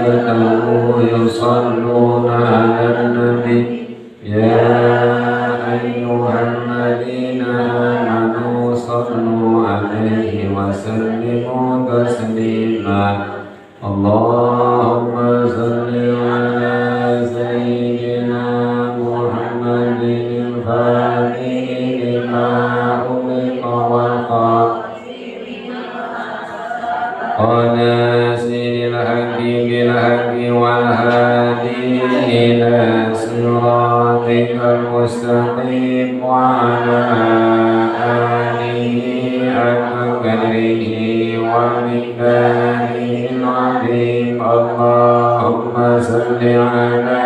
وملائكته يصلون على النبي يا أيها الذين آمنوا صلوا عليه وسلموا تسليما اللهم صل على سيدنا محمد الفاتح لما أغلق وناصر الحق بالحق والهادي إلى صراطك المستقيم وعلى آله حق قدره ومقداره العظيم اللهم صل على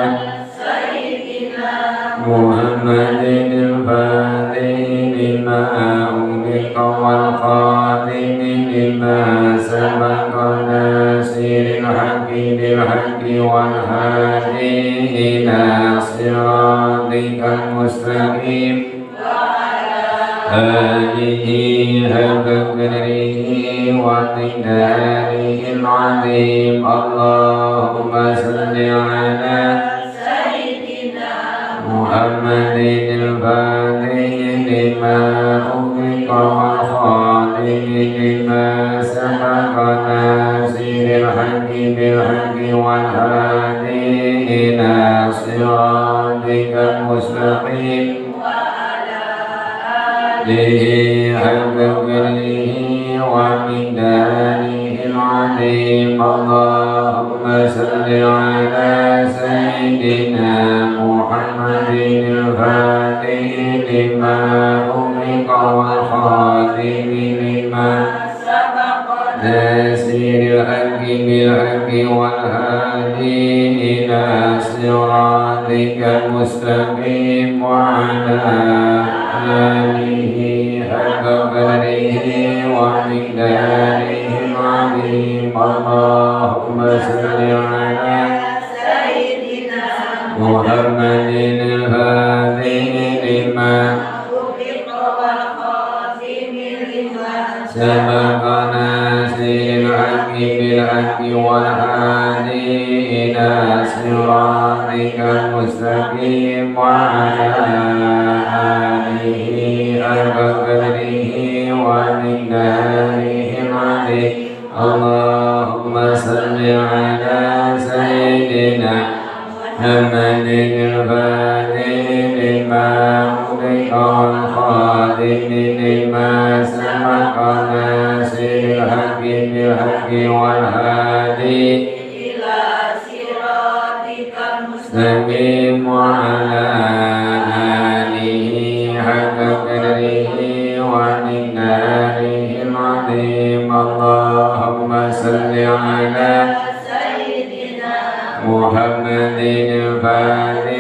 سيدنا محمد الفاتح لما أغلق والخاتم لما سبق ناصر الحق بالحق والهادي إلى صراطك المستقيم وعلى آله حق قدره ومقداره العظيم اللهم صل على سيدنا محمد الفاتح لما أغلق والخاتم لما سبق ناصر الحق بالحق والهادي إلى صراطك المستقيم وعلى آله حق قدره ومقداره العظيم اللهم صل على سيدنا محمد الفاتح لما أغلق والخاتم لما سبق ناصر الحق بالحق والهادي إلى صراطك المستقيم وعلى آله حق قدره ومقداره العظيم اللهم صل على سيدنا محمد الفاتح لما أغلق والخاتم لما سبق ناصر الحق بالحق والهادي إلى صراطك المستقيم وعلى آله حق قدره ومقداره العظيم اللهم صل على سيدنا محمد الفاتح لما أغلق والخاتم لما سبق ناصر الحق بالحق والهادي إلى صراطك المستقيم وعلى آله حق قدره ومقداره العظيم اللهم صل على سيدنا محمد الفاتح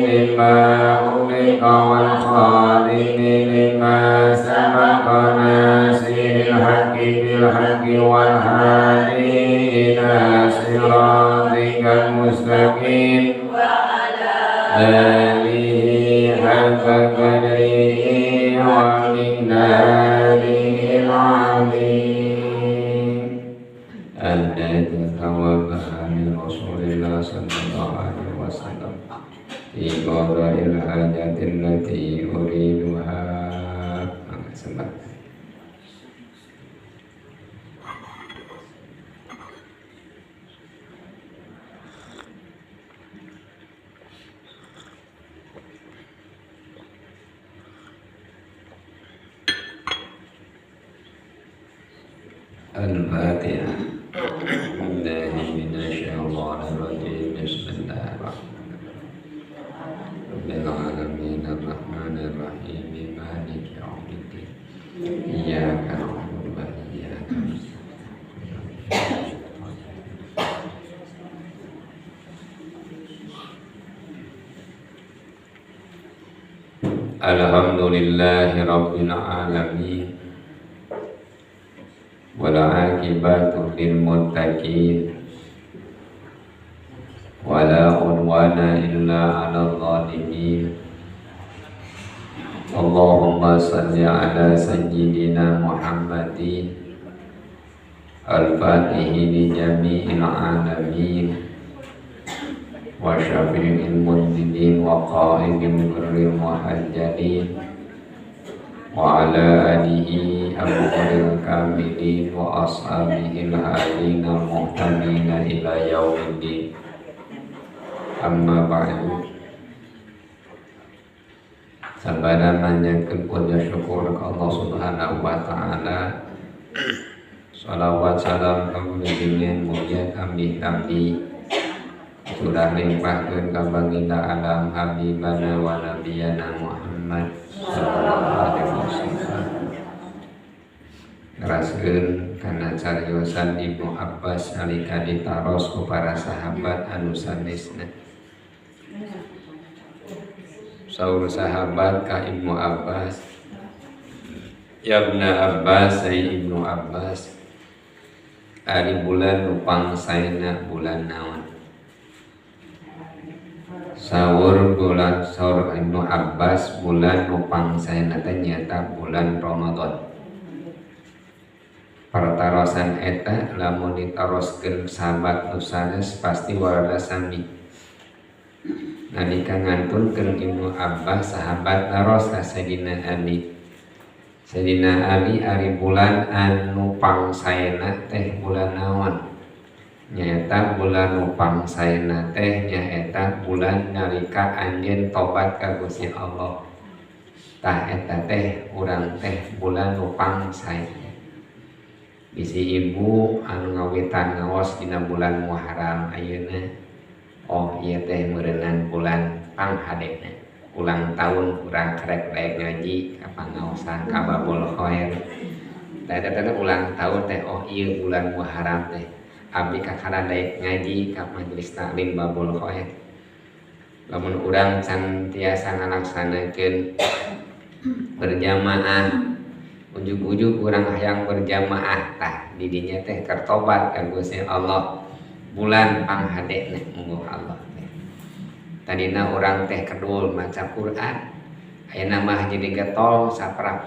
لما أغلق والخاتم لما سبق ناصر الحق بالحق والهادي إلى صراطك المستقيم وعلى آله حق قدره ومقداره العظيم أديت ثوابها من رسول الله صلى الله عليه وسلم في قضاء الحاجات التي أريدها الفاتحة بالله من الشيطان الرجيم بسم الله الرحمن الرحيم رب العالمين الرحمن الرحيم مالك يوم الدين إياك نعبد وإياك نستعين الحمد لله رب العالمين والعاقبة للمتقين ولا عدوان إلا على الظالمين اللهم صل على سيدنا محمد الفاتح لجميع العالمين wa syafi'il mudhidin wa qa'idil birril muhajjalin wa ala alihi al-qadil kamilin wa ashabihil hadin al-muhtadin ila yaumiddin. Amma ba'du. Sabada manjakeun puja syukur ka Allah Subhanahu wa taala. Shalawat salam kagungan mulia kami sudah limpahkeun ka baginda alam habibana wa nabiyana Muhammad sallallahu alaihi wasallam. Ngeraskeun kana cariosan Ibnu Abbas nalika ditaros ku para sahabat anu sanesna. Saur sahabat ka Ibnu Abbas, ya Ibnu Abbas, saya Ibnu Abbas, ari bulan nupang saena bulan naon? Saur Ibnu Abbas, bulan nupang saena teh nyata bulan Ramadan. Pertarosan eta lamun ditaroskeun sahabat nu sanes pasti warada sami. Nalika ngantunkeun Ibnu Abbas sahabat naros ka Sayyidina Ali. Sayyidina Ali ari bulan anu pangsaena teh bulan naon? Nyaeta bulan nu pangsaena teh nyaeta bulan nalika anjeun tobat ka Gusti Allah. Tah eta teh urang teh bulan nu pangsaena. Bisi ibu anu ngawitan ngaos dina bulan Muharram ayeuna. Oh iya teh meureunnan bulan panghadena. Ulang tahun urang karek daek ngaji ka pangaosan ka Babul Khair. Da eta teh ulang tahun teh oh ieu bulan Muharram teh. Abdi kakana daek ngaji ka majelis taklim Babul Khair. Lamun urang can tiasa ngalaksanakeun berjamaah, ujug-ujug urang hayang berjamaah tah di dinya teh keur tobat ka Gusti Allah. Bulan panghadena mungguh Allah teh. Tadina urang teh kedul maca Quran. Ayeuna mah jadi getol saprak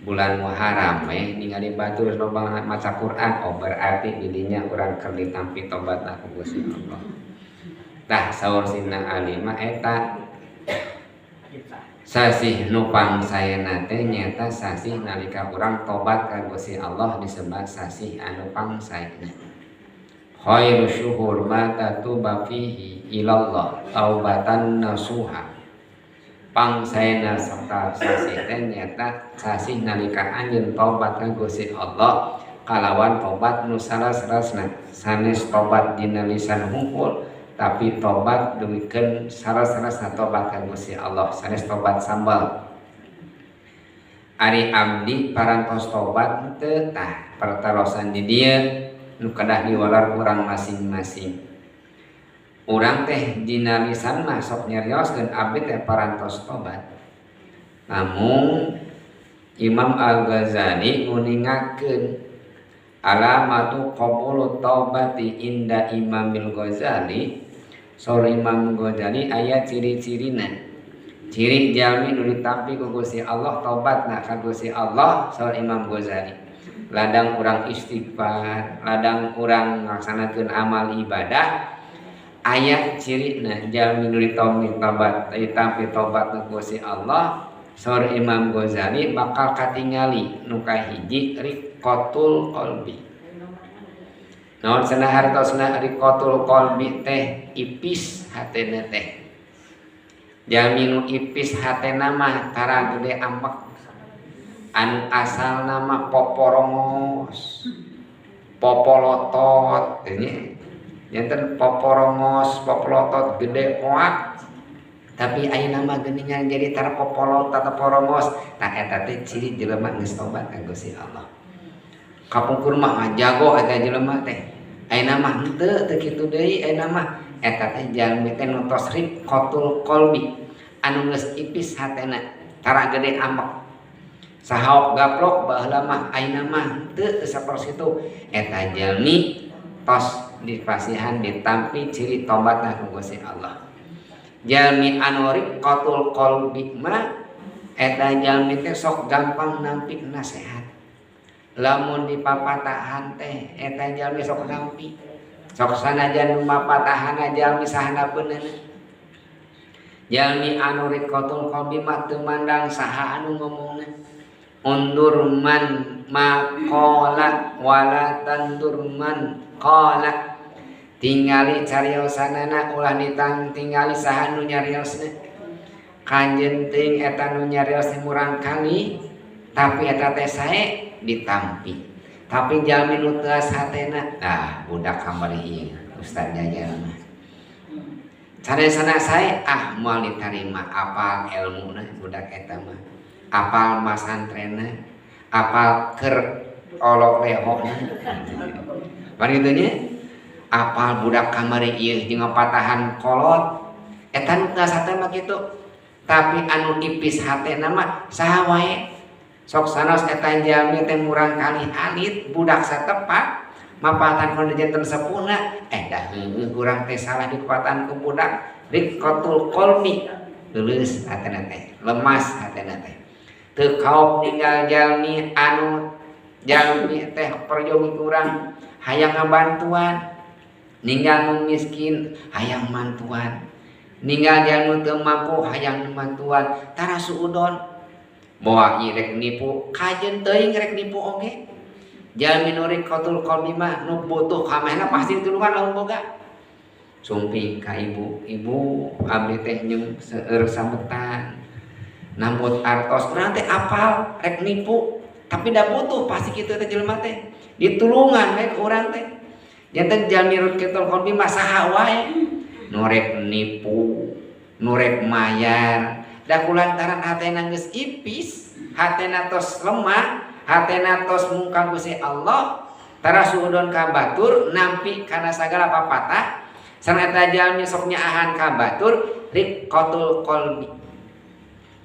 bulan Muharram ningali batur loba maca Quran. Oh berarti didinya urang keur ditampi tobat ka Gusti Allah. Tah saur Sina Ali mah eta sasih nu pangsaena teh nyata sasih nalika urang tobat ka Gusti Allah disebut sasih anu pangsaena. Khairu syuhur ma tatuba fihi ilallah taubatan nasuha. Pangsaena serta sasih teh nyata sasih nalika anjeun tobat ka Gusti Allah kalawan tobat nu saras-rasna. Sanes tobat dina lisan hungkul tapi tobat duwikeun saras-rasna tobat ka Gusti Allah. Sanes tobat sambal. Ari abdi parantos tobat teu tah pertarosan di dieu nu kadah diwalar urang masing-masing. Urang teh dina lisan mah sok nyarioskeun abdi teh parantos tobat. Namun Imam Al-Ghazali nguningakeun alamatu qabulut taubati inda Imamil Ghazali. Saur Imam Ghazali aya ciri-cirina. Ciri jalmi nu ditampi ku Gusti Allah tobatna ka Gusti Allah saur Imam Ghazali. Ladang urang istighfar, ladang urang nglaksanakeun amal ibadah, aya cirina jalmi nu ditampi tobat ka Gusti Allah saur Imam Ghazali bakal katingali nu kahiji riqatul qalbi. Naon cenah hartosna riqatul qalbi teh ipis hatena teh. Jalmi nu ipis hatena mah tara gede ambek. Anu asal nama poporongos, popolotot, ini jantan poporongos, popolotot gede oak, tapi ayeuna mah geuningan jadi tar popolot atau porongos. Tah eta teh ciri jelema geus tobat ka Gusti Allah. Kapungkur mah jago eta jelema teh. Ayeuna mah henteu teu kitu deui, ayeuna mah eta teh jalmi teh nu tos riqatul qalbi, anu geus ipis hatena, tara gede ambek. Sahaok gaplok baheula mah ayeuna mah teu sapertos kitu. Eta jalmi tos dipasihan ditampi ciri tobatna ku Gusti Allah. Jalmi anu riqatul qalbi mah eta jalmi teh sok gampang nampi nasehat. Lamun dipapatahan teh eta jalmi sok nampi. sok sanajan mapatahana jalmi sahana beunana jalmi anu riqatul qalbi mah teu mandang saha anu ngomongna undur man maqala wala tandur man qala tingali cariosanana ulah tingali saha nu nyariosna kanjeun teuing eta nu nyarios murang kali tapi eta teh sae ditampi tapi jalmi nu teu hatena budak kamari ieu ustaz jajalna caresana sae moal ditarima apal ilmuna budak eta mah apal masantrenna apal keur olok lehona bari kitu nya apal budak kamari ieu jeung patahan kolot eta nu teu hatena mah kitu tapi anu ipis hatena mah saha wae sok sanos eta jalmi teh murang kali alit budak satepat mapatan kono janten sepuna dah urang teh salah di kepatan ku budak riqatul qalbi leuleus hatena teh lemas hatena teh teu kaok ninggal jalmi anu jalmi teh perjogi urang hayang ngabantuan ninggal nu miskin hayang mantuan ninggal jalmi teu mampu hayang mantuan tara suudon bawa ieu rek nipu kajeun teuing rek nipu oge jalmi nu riqatul qalbi mah nu butuh kamehna pasti tulungan lamun boga sumping ka ibu abdi teh nyung seueur sambetan nambut artos urang teh apal rek nipu tapi da butuh pasti kitu teh jelema teh ditulungan we ku urang teh janten jalmi riqatul qalbi mah saha wae nu rek nipu nu rek mayar da kulantaran hatena geus ipis hatena tos lemah hatena tos mungkang Gusti Allah tara suudon ka batur nampi kana sagala papatah sareng eta jalmi sok nyaahan ka batur riqatul qalbi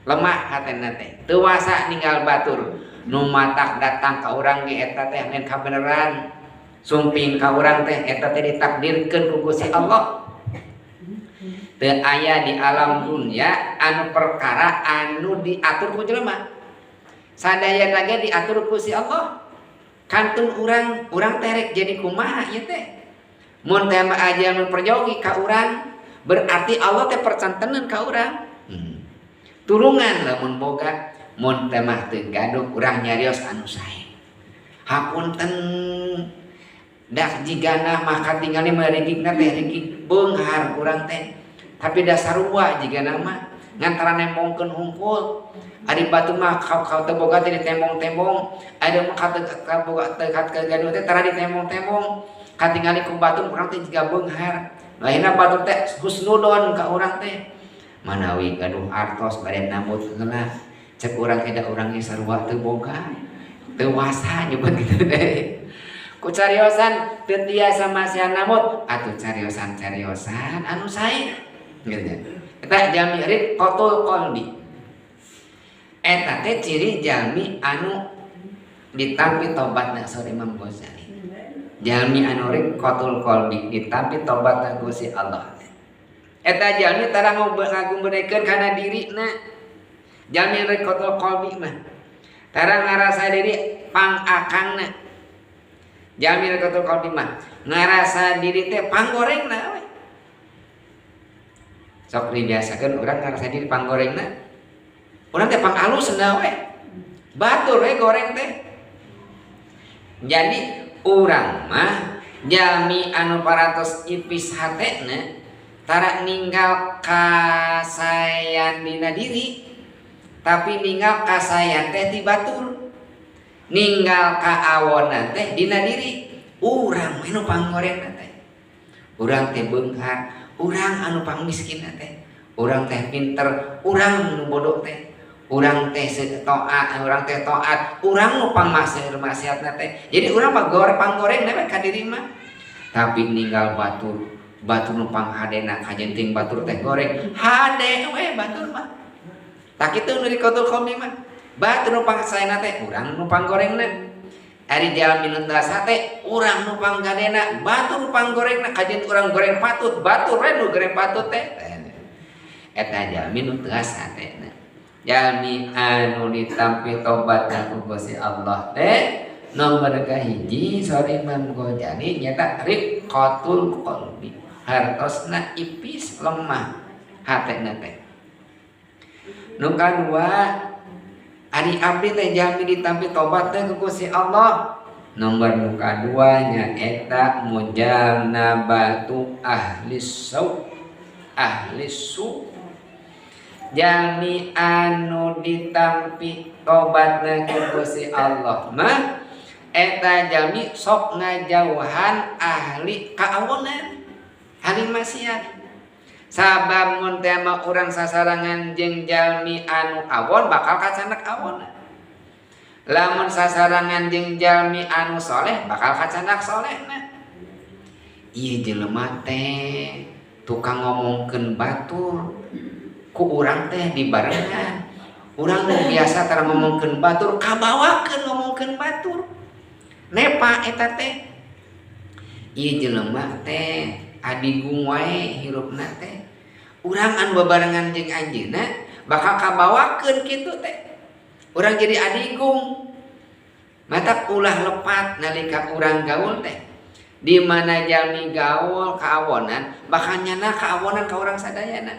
lemah hatena teh teu wasa ninggal batur nu matak datang ka urang ge eta teh ngan kabeneran sumping ka urang teh eta teh ditakdirkeun ku Gusti Allah teu aya di alam dunya anu perkara anu diatur ku jelema sadayana ge diatur ku si Allah kantun urang teh rek jadi kumaha ieu teh mun teh aja mun perjogi ka urang berarti Allah teh percantenan ka urang tulungan lamun boga mun teh mah teu gaduh urang nyarios anu sae hapunten dak jigana mah katingali meurigna teh rigi beunghar urang teh tapi dasar sarua jika nama ngantara nembongkeun hungkul ari batu mah kau teu boga teh ditembong-tembong ada mah ka boga teu gaduh teh tara ditembong-tembong katingali ku batu urang teh jiga beunghar lainna batu teh husnudon ka urang teh manawi gaduh artos bade nambut heula cek urang eda urang ge sarua teu boga teu wasa nyoba kitu teh ku cariosan teu tiasa masihan namut atuh cariosan anu sae gitu. Eta jalmi riqatul qalbi eta teh ciri jalmi anu ditampi tobatna saur Imam Ghazali jalmi anu riqatul qalbi ditampi tobatna Gusti Allah eta jalmi tara ngagumbenekeun kana dirina jalmi riqatul qalbi mah tara ngarasa diri pangakangna jalmi riqatul qalbi mah ngarasa diri teh panggorengna we sok dibiasakeun urang ngarasa diri panggorengna urang teh pangalus na we batur we goreng teh jadi urang mah jalmi anu paratos ipis hatena tara ninggal kasayan dina diri tapi ninggal kasayan teh ti batur ninggal kaawona teh dina diri urang anu panggorengna teh urang teh beunghar urang anu pangmiskin teh urang teh pinter urang nu bodoh teh urang teh taat urang teh taat urang nu pangmaksiat teh jadi urang mah panggoreng we ka diri mah tapi ninggal batur nu panghadena kajenting batur teh goreng hade we batur mah tak kitu nu riqatul qalbi mah batur nu pangsaena teh urang nu panggorengna ari jalmi nu teu sate urang nu panggadena batur panggorengna kajeun urang goreng patut batur we nu goreng patut teh eta jalmi nu teu satena jalmi anu ditampi tobatna ku Gusti Allah teh Nomor kahiji sore Imam Ghazali nyata riqqatul qalbi, hartosna ipis lemah hatena teh. Nu kadua ari abdi teh jami ditampi tobat teh ku Gusti Allah. Nomor nu kadua nya eta mujannabatu ahli su, jami anu ditampi tobatna ku Gusti Allah mah eta jami sok ngajauhan ahli kaawonan, ahli maksiat. Sabab mun teh mah urang sasarangan jeung jalmi anu awon bakal kacanak awonan. Lamun sasarangan jeung jalmi anu soleh bakal kacanak solehna. Ieu jelema teh tukang ngomongkeun batur ku urang teh dibarengan. Urang nu biasa tara ngomongkeun batur kabawakeun ngomongkeun batur. Nepa eta teh ieu jelema teh adigung wae hirupna teh. Urang anu babarengan jeung anjeunna bakal kabawakeun kitu teh. Urang jadi adigung. Mata ulah lepat nalika urang gaul teh. Di mana jalmi gaul kaawonan bakal nyana kaawonan ka urang sadayana.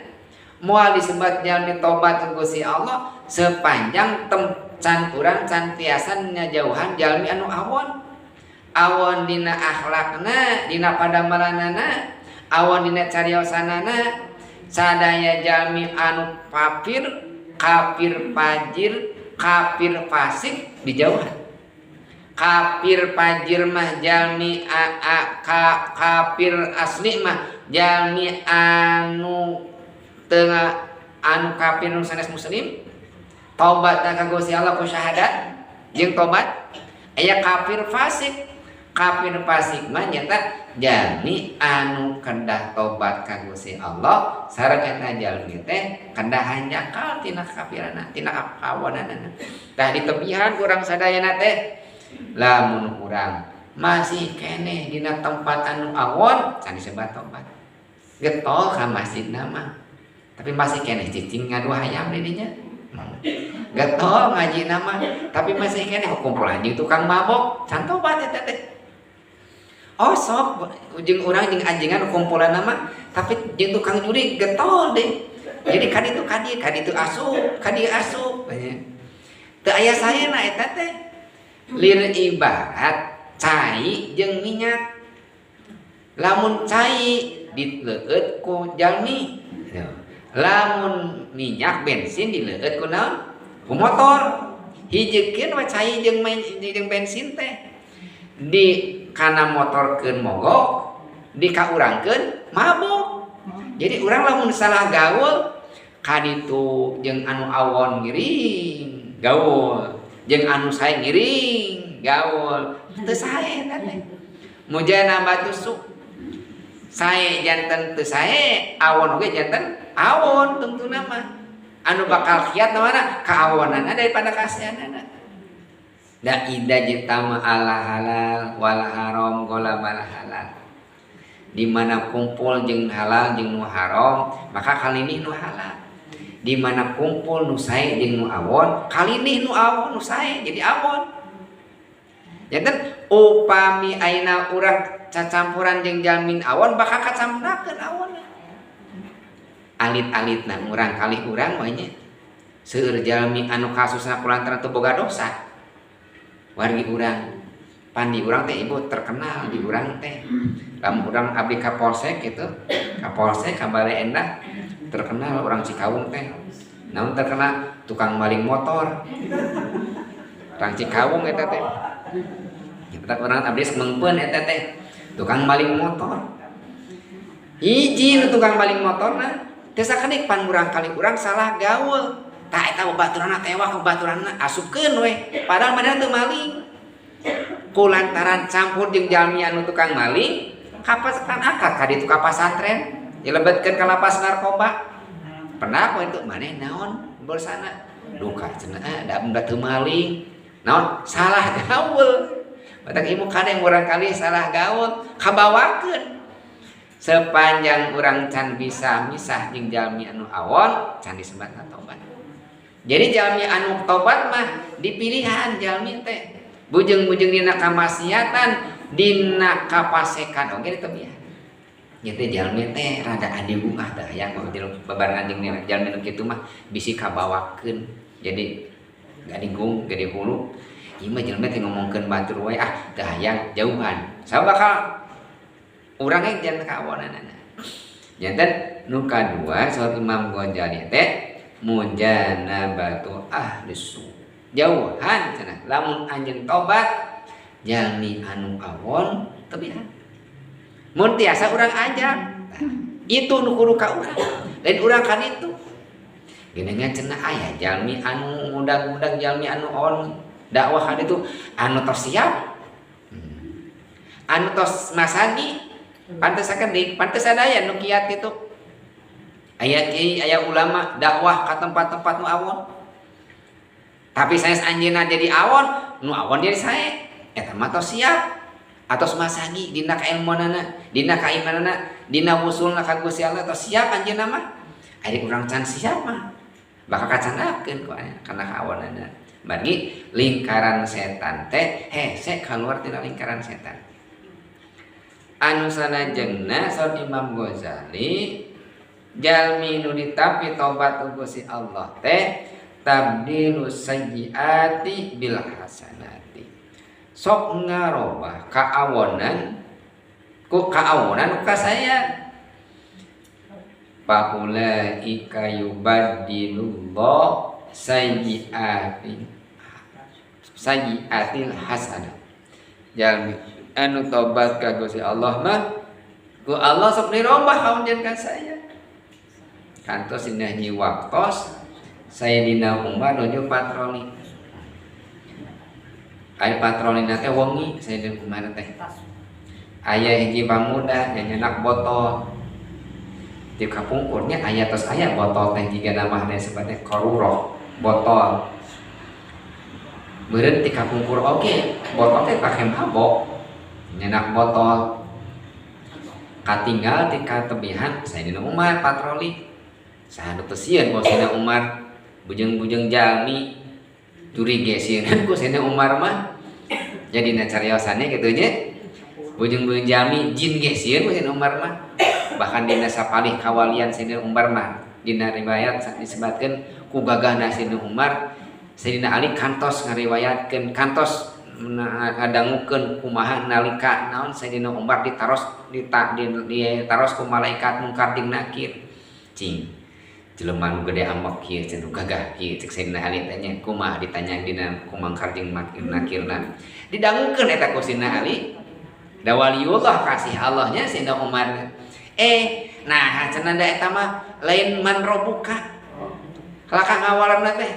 Moal disebat jalmi tobat ka Gusti Allah sepanjang can urang can tiasa ngajauhan jalmi anu awon. Awon dina akhlakna, dina padamaranana, awon dina cariosanana, sadaya jalmi anu kafir, kafir fajir, kafir fasik dijauhan. Kafir fajir mah jalmi kafir asli mah jalmi anu tengah anu kafir nu sanes muslim. Tobatna ka Gusti Allah ku syahadat jeung tobat. Aya kafir fasik. Kafir fasik mah nyata jalmi anu kedah tobat ka Gusti Allah sareng eta jalmi teh kedah hanjakal tina kafirana, tina kawanana. Tah ditepihan urang sadayana teh lamun urang masih keneh dina tempat anu awon can disebat tobat. Getol ka masjidna mah tapi masih keneh cicing ngadu hayam di dinya. Getol ngaji nama tapi masih keneh kumpul anjing tukang mabok can tobat eta teh. Oh sok jeung urang jeung anjingan kumpulan nama tapi jeung tukang juri getol deh. Jadi kaditu asup, asup. Teu aya saena eta teh. Lir ibarat cai jeung minyak. Lamun cai dileueut ku jalmi. Lamun minyak bensin dileueut ku naon? Ku motor. Hijikeun we cai jeung bensin teh. Di kana motorkeun mogok, di kaurangkeun mabok. Jadi urang lamun salah gaul kaditu jeung anu awon ngiring gaul, jeung anu sae ngiring gaul. Teu sae eta teh. Mujana batusuk. Sae janten teu sae, awon oge janten awon tungtuna mah. Anu bakal kiat namana kaawonana daripada kasihanana. Da ida jitama ala halal wal haram gola bal halal. Di mana kumpul jeung halal jeung nu haram maka kalinih nu halal. Di mana kumpul nu sae jeung nu awon kalinih nu awon nu sae jadi awon. Janten upami ayeuna urang cacampuran jeung jalmin awon bakal kacampunakeun awon. Alit-alitna urang kalih urang we nya. Seueur jalmi anu kasusna kulantaran teu boga dosa. Wargi urang pandi urang teh ibu terkenal di urang teh. Lamun urang abdi ka polsek kitu, ka polsek ka Balai Endah terkenal urang Cikawung teh. Namun terkenal tukang maling motor. Urang Cikawung eta teh. Kita urang abdi mengpeun eta teh tukang maling motor. Hiji nu tukang maling motorna teu sakedik pan urang kali urang salah gaul. Tak eta babaturanna tewah babaturanna asupkeun we padahal manehna teu maling. Kulantaran campur jeung jalmi anu tukang maling kapasan akad ka ditu ka pasantren dilebetkeun ka lapas narkoba. Pernah poe itu maneh naon borsana duka cenah da teu maling naon salah gaul. Batak ibu kadang urang kali salah gaul kabawakeun. Sepanjang urang can bisa misah jeung jalmi anu awon can disebatna tobat. Jadi jalmi anu tobat mah dipilihan jalmi teh. bujeng-bujeng dina kamaksiatan dina kapasekan oge ditebihan. Nya teh jalmi teh rada adi bungah tah hayang babarengan jeung jalmi nu kitu mah bisi kabawakeun. Jadi gadigung gede hulu. Ieu mah jalmi teh ngomongkeun batur wae teh hayang jauhan. Sabab bakal urang ge janten ka awonanana. Janten nu kadua saur Imam Ghazali teh mujanabatu ahlis jauhan cenah lamun anjeun tobat jalmi anu awon tebihan. Mun tiasa urang ajar. Itu nu kudu ka urang. Lain urang kan itu. Geningan cenah aya jalmi anu ngundang-undang jalmi anu awon dakwah kan itu anu tos siap. Anu tos masani pantesakeun deui, pantes aya nu kiat itu. Aya kiai, aya ulama dakwah ka tempat-tempat nu awon. Tapi sanes anjeunna jadi awon, nu awon jadi sae. Eta mah tos siap. Atos masagi dina kailmuanana, dina kaimanana, dina wusulna ka Gusti Allah tos siap anjeunna mah. Ari urang can siap mah. Bakal kacandakeun ku kana kawanana. Bagi lingkaran setan teh hese kaluar tina lingkaran setan. Anu sanajengna saur Imam Ghazali jalmi nu ditapi tobat ku Gusti Allah teh tabdilus sayyiati bil hasanati. Sok ngarobah kaawonan ku kaawonan ka saya paulaika yubaddilullah sayyiatil hasanah. Jalmi anu tobat ka Gusti Allah mah ku Allah sok dirobah kaunjeun ka saya. Kantos indah nyi waktos Sayyidina Umar nuju patroli. Aya patroli teh wengi Sayyidina Umar teh. Aya hiji pamuda nyanyenak botol. Di kapungkurnya aya tos aya botol teh jiga namana sebutna qarurah, botol. Meureun ti kapungkur oge, botol teh pake mabok. Nyenak botol. Katinggal ti katebihan Sayyidina Umar patroli. Saha nu teu sieun Sayyidina Umar bujeng-bujeng jalmi curiga sieun ku Sayyidina Umar mah. Jadi cariosannya kitu nya. Bujeng-bujeng jalmi jin ge sieun ku Sayyidina Umar mah. Bahkan dina sapalih kawalian Sayyidina Umar mah dina riwayat disebutkeun ku gagahna Sayyidina Umar Sayyidina Ali kantos ngariwayatkeun kantos ngadangukeun kumaha nalika naon Sayyidina Umar ditaros ku malaikat mungkar jeung nakir. Cing jelema nu gede amak kieu cenah gagah kieu cek Sayyidina Ali tanya kumaha ditanya dina ku mungkar jeung nakirna didangukeun eta ku Sayyidina Ali da waliullah kasih Allahnya Sayyidina Umar. Nah cenah da eta mah lain man robuka. Kalakang awalanna teh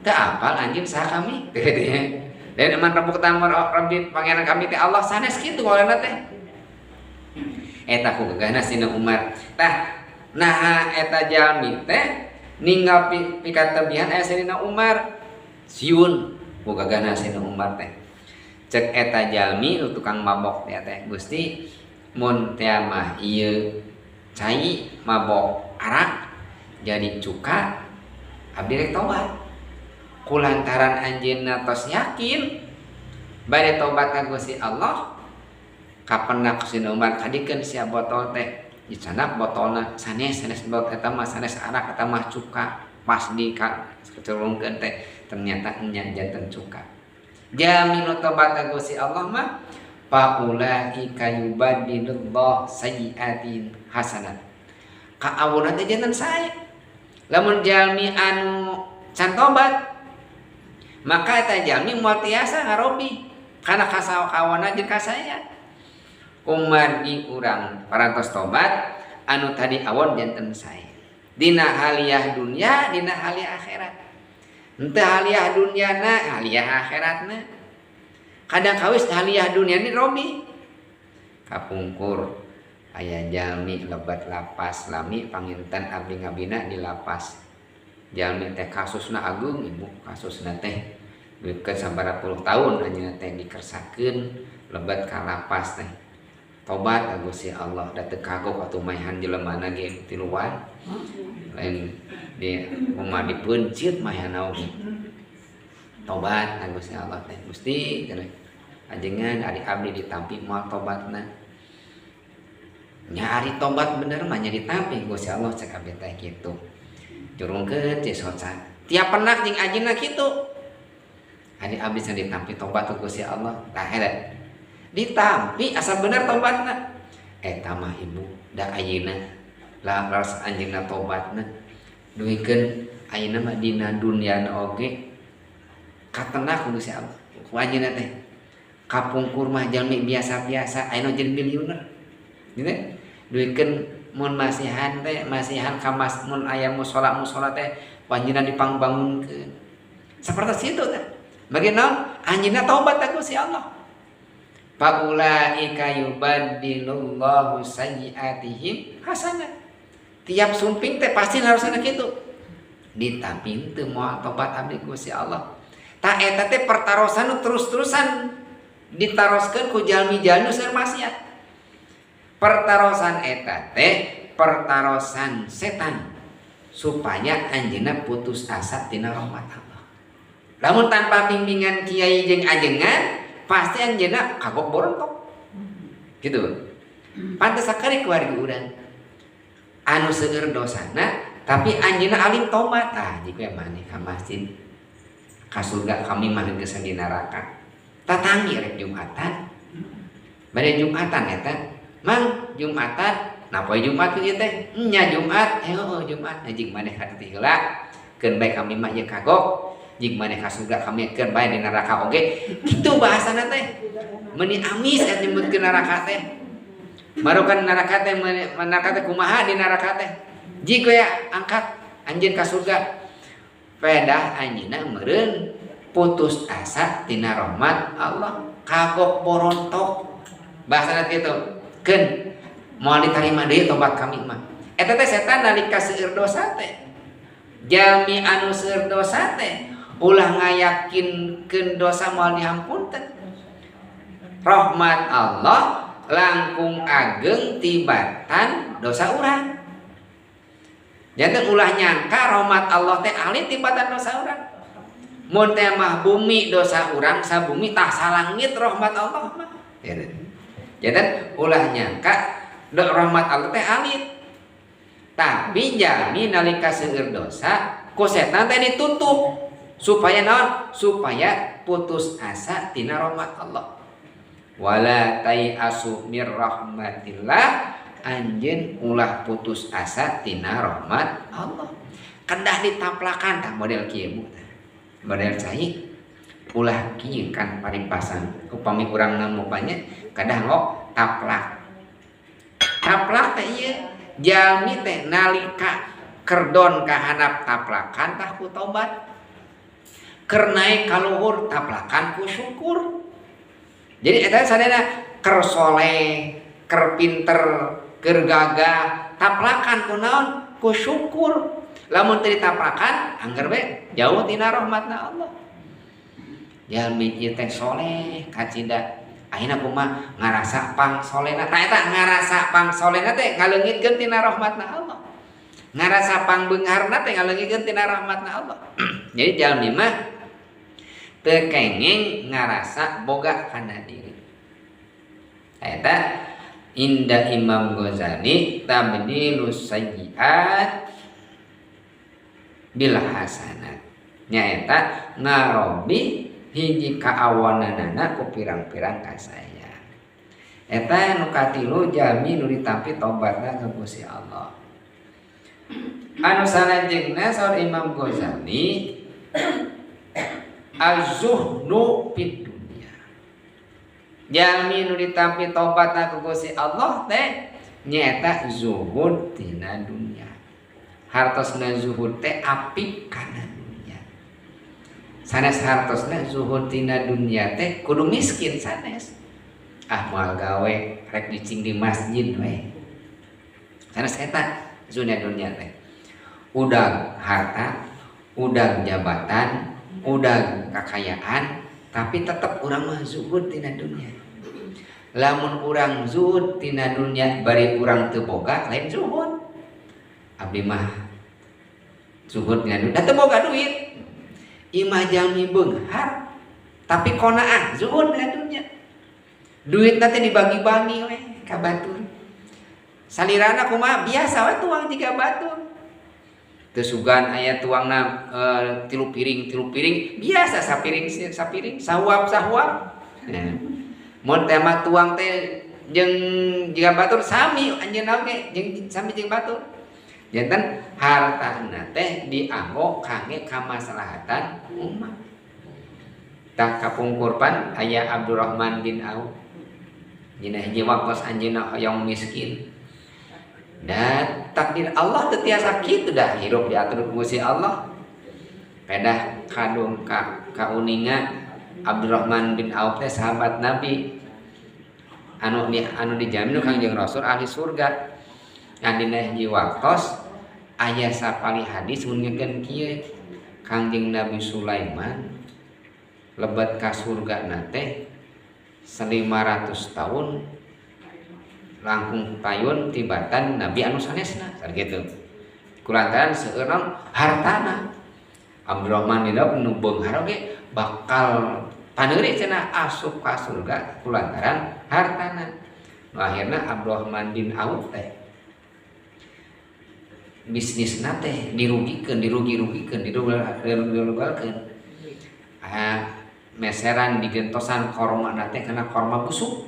teu apal anjeun saha kami teh teh. Dan man robuka tamar rabbi pangeran kami teh Allah sanes kitu awalanna teh. Eta ku gagahna Sayyidina Umar. Tah nah eta jalmi teh ninggal pikatebihan aya Sayyidina Umar siun ku gagahna Sayyidina Umar teh. Cek eta jalmi nu tukang mabok teh Gusti mun teh mah ieu cai mabok arak jadi cuka abdi rek tobat kulantaran anjeunna tos yakin bade tobat ka Gusti Allah kapendak Sayyidina Umar kadikeun sia botol teh dicana botolna sanes botol eta mah sanes arak eta mah cuka pas di kecelungkeun teh ternyata nya janten cuka jami nu tobat ka Gusti Allah mah paulaika yubaddilullah sayyiatin hasanat. Kaawunan teh janten sae. Lamun jalmi anu can tobat maka eta jalmi moal tiasa ngarobi kana kasawana jeung ka saya. Umargi urang parantos tobat anu tadi awon janten sae. Dina haliah dunya, dina haliah akhirat. Henteu haliah dunyana, haliah akhiratna. Kadang kawis haliah dunia ini robi kapungkur aya jalmi lebat lapas lami panginten abdi ngabina di lapas jalmi teh kasusna agung ibu kasusna teh deukeut sabaraha puluh tahun anjeunna teh dikersakeun lebat ka lapas teh tobat ka Gusti Allah da teu kagok atuh maehan jelemana ge tiluan lain di rumah dipeuncit maehan naon tobat na Gusti Allah teh Gusti cenah ajengan ari abdi ditampi moal tobatna nya ari tobat bener mah nya ditampi Gusti Allah cek abdi teh kitu jurungkeun ti soca tiap penak jeung ajeuna kitu ari abdi can ditampi tobat ku Gusti Allah tah eta ditampi asal bener tobatna eta mah ibu da ayeuna laras anjeunna tobatna duikeun ayeuna mah dina dunyana oge katena ku Gusti Allah ku ajeuna teh kapungkur mah jalmi biasa-biasa ayeuna jadi miliuner gitu duikeun mun masihan teh masihan ka mun aya mushola teh panjenengan dipangbangunkeun saperti situ teh bagaimana anjeunna tobat ka Gusti Allah faulaika yubaddilullahu sayyiatihim hasanat tiap sumping teh pasti harusna kitu ditampi teu moal tobat abdi Gusti Allah ta eta teh pertarosan terus-terusan ditaroskeun ku jalmi-jalmi seueur maksiat pertarosan eta teh pertarosan setan supaya anjeunna putus asa tina rahmat Allah lamun tanpa bimbingan kiai jeung ajengan pasti anjeunna kagok borontok gitu pantes sakali keluarga urang anu seueur dosana tapi anjeunna alim tobat jika maneh ka masjid ka surga kami mah geus di neraka tatangi rek Jumatan bade Jumatan eta mang Jumatan napa Jumat ieu teh nya Jumat Jumat jig maneh hati heula keun bae kami mah ieu kagok jig maneh ka surga kami keun bae di neraka oge kitu bahasana teh meuni amis aya nyebutkeun neraka teh marukan neraka teh kumaha di neraka teh jig we angkat anjeun ka surga pedah anjeunna meureun putus asa tina rahmat Allah kagok borontok bahasana kitu keun moal ditarima deui tobat kami mah eta teh setan nalika seueur dosa teh jalmi anu seueur dosa teh ulah ngayakinkeun dosa moal dihampunkeun rahmat Allah langkung ageng tibatan dosa urang janten ulah nyangka rahmat Allah teh alih tibatan dosa urang mun teh mah bumi dosa urang sabumi tah salangit rahmat Allah mah janten ulah nyangka rahmat Allah teh alih tapi jami nalika seueur dosa ku setan teh ditutup supaya naon supaya putus asa tina rahmat Allah wala tai'asu mir rahmatillah anjeun ulah putus asa tina rahmat Allah kedah ditaplakan tah model kieu model cai ulah kieu kan paripasan upami urang namupanya kedah ngok taplak teh ieu jalmi teh nalika kerdon kahanap taplakan tah ku tobat keur naik ka luhur taplakan ku syukur jadi eta sadana keur soleh keur pinter keur gagah taplakan ku naon ku syukur lamun teu ditaplakan angger we jauh tina rahmatna Allah jalmi ieu teh soleh kacida akhirna kumaha ngarasa pang solehna tah eta ngarasa pang solehna teh ngaleungitkeun tina rahmatna Allah ngarasa pang beungarna teh ngaleungitkeun tina rahmatna Allah jadi jalmi mah teu kengeng ngarasa boga kana diri eta inda Imam Ghazali tabdilus sayyiat bil hasanat nyaeta ngarobi hiji kaawananana ku pirang-pirang kasaya eta nu katilu jalmi nu ditampi tobatna ka Gusti Allah anu salajengna saur Imam Ghazali az-zuhdu fid dunya jalmi nu ditampi tobatna ku Gusti Allah teh nyaeta zuhud tina dunya hartosna zuhud teh apik kana dunya sanes hartosna zuhud tina dunya teh kudu miskin sanes moal gawe rek dicing di masjid we sanes eta zuhud dunya teh udag harta udag jabatan udah kekayaan tapi tetap urang mah zuhud tina dunya lamun urang zuhud tina dunya bari urang teu boga lain zuhud abdi mah zuhud tina dunya teu boga duit imah jalmi beunghar tapi qanaah zuhud di dunya. Duit nanti dibagi-bagi we ka batur. Salirana kumaha biasa we tuang jiga batur. Teu sugan aya tuangna 3 piring biasa sapiring sahuap. Mun teh mah tuang teh jeung jiga batur sami anjeunna oge jeung sami jeung batur. Janten hartana teh dianggo kangge kamaslahatan umat. Tak kapungkurpan aya Abdurrahman bin Auf. Dina hiji waktos anjeunna hoyong miskin. Dan takdir Allah teu tiasa kitu dah hirup diatur ku Gusti Allah. Pedah kadung kauningan Abdurrahman bin Auf teh sahabat Nabi anu dijamin Kangjeng Rasul ahli surga. Dina hiji waktos aya sapali hadis ngungekeun kieu Kangjeng Nabi Sulaiman lebet ka surga teh 500 tahun langkung payun tibatan Nabi anu sanesna sakitu. Kulantaran seueurna hartana. Abdurrahman bin Auf nu beunghar oge bakal paneuri cenah asup ka surga kulantaran hartana. Nu akhirna Abdurrahman bin Auf teh bisnisna teh dirugikeun. Meseran digentosan korma teh kana korma busuk.